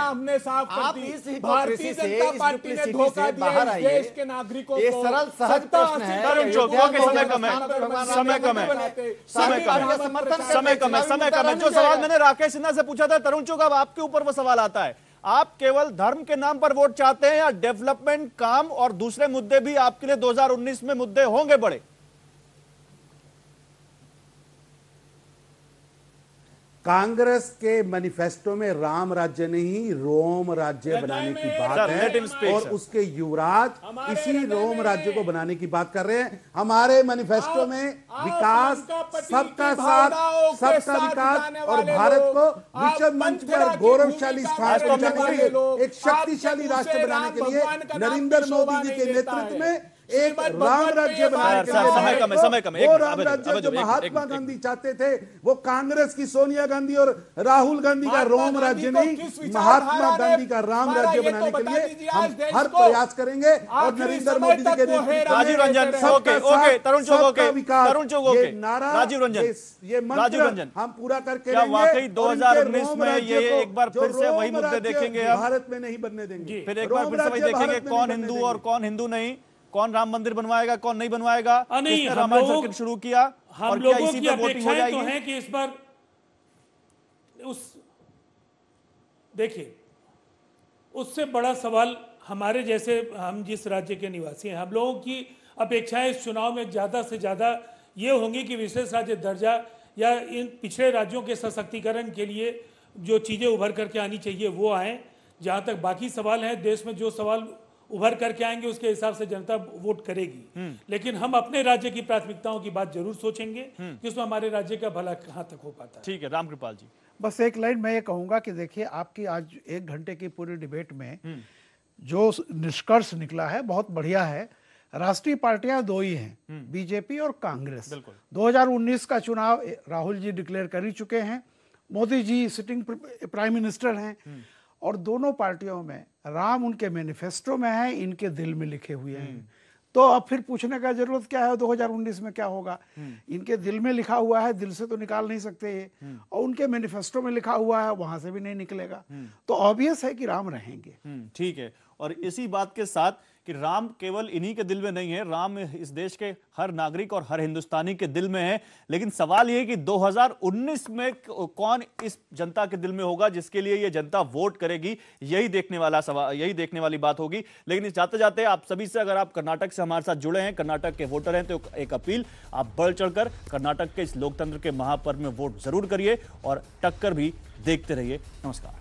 हमने साफ कर दी। भारतीय जनता पार्टी ने धोखा दिया देश के नागरिकों को। ये सरल सहज प्रश्न है। समय कम है। जो सवाल मैंने राकेश सिन्हा से पूछा था, तरुण चुग, अब आपके ऊपर वो सवाल आता है। आप केवल धर्म के नाम पर वोट चाहते हैं या डेवलपमेंट, काम और दूसरे मुद्दे भी आपके लिए 2019 में मुद्दे होंगे बड़े? कांग्रेस के मैनिफेस्टो में राम राज्य नहीं रोम राज्य बनाने की बात है, और उसके युवराज इसी रोम राज्य को बनाने की बात कर रहे हैं। हमारे मैनिफेस्टो में विकास, सबका साथ, सबका विकास और भारत को विश्व मंच पर गौरवशाली स्थान पहुंचाने के लिए, एक शक्तिशाली राष्ट्र बनाने के लिए नरेंद्र मोदी जी के नेतृत्व में एक राम राज्य बनाने के लिए, वो राम राज्य जो महात्मा गांधी चाहते थे, वो कांग्रेस की सोनिया गांधी और राहुल गांधी का रोम राज्य नहीं, महात्मा गांधी का राम राज्य बनाने के लिए हम हर प्रयास करेंगे। और नरेंद्र मोदी जी के नेतृत्व राजीव रंजन, तरुण चुग, ये नारा, ये मंत्र हम पूरा करके वाकई 2019 में ये एक बार फिर से वही मुद्दे देखेंगे, भारत में नहीं बनने देंगे। फिर एक बार फिर से वही देखेंगे, कौन हिंदू और कौन हिंदू नहीं, कौन राम मंदिर बनवाएगा कौन नहीं बनवाएगा, किसने रामायण सर्किट शुरू किया, हम लोगों की अपेक्षाएं तो हैं कि इस बार देखिए, उससे बड़ा सवाल हमारे जैसे, हम जिस राज्य के निवासी हैं, हम लोगों की अपेक्षाएं इस चुनाव में ज़्यादा से ज़्यादा ये होंगी कि विशेष राज्य दर्जा या इन पिछड़े राज्यों के सशक्तिकरण के लिए जो चीज़ें उभर करके आनी चाहिए वो आएँ। जहाँ तक बाकी सवाल हैं, देश में जो सवाल उभर करके आएंगे, उसके हिसाब से जनता वोट करेगी। लेकिन हम अपने राज्य की प्राथमिकताओं की बात जरूर सोचेंगे कि उसमें हमारे राज्य का भला कहाँ तक हो पाता है। ठीक है, रामकृपाल जी। बस एक लाइन मैं ये कहूंगा कि देखिए, आपकी आज 1 घंटे की पूरी डिबेट में जो निष्कर्ष निकला है बहुत बढ़िया है। राष्ट्रीय पार्टियां 2 ही हैं, बीजेपी और कांग्रेस। 2019 का चुनाव राहुल जी डिक्लेयर कर ही चुके हैं, Modi ji sitting prime minister हैं, और दोनों पार्टियों में राम उनके मैनिफेस्टो में है, इनके दिल में लिखे हुए हैं। तो अब फिर पूछने का जरूरत क्या है 2019 में क्या होगा? इनके दिल में लिखा हुआ है, दिल से तो निकाल नहीं सकते ये, और उनके मैनिफेस्टो में लिखा हुआ है, वहां से भी नहीं निकलेगा। तो ऑब्वियस है कि राम रहेंगे। ठीक है, और इसी बात के साथ कि राम केवल इन्हीं के दिल में नहीं है, राम इस देश के हर नागरिक और हर हिंदुस्तानी के दिल में है। लेकिन सवाल यह कि 2019 में कौन इस जनता के दिल में होगा जिसके लिए ये जनता वोट करेगी, यही देखने वाली बात होगी। लेकिन इस जाते जाते आप सभी से, अगर आप कर्नाटक से हमारे साथ जुड़े हैं, कर्नाटक के वोटर हैं, तो एक अपील, आप बढ़ चढ़कर कर्नाटक के इस लोकतंत्र के महापर्व में वोट जरूर करिए और टक्कर भी देखते रहिए। नमस्कार।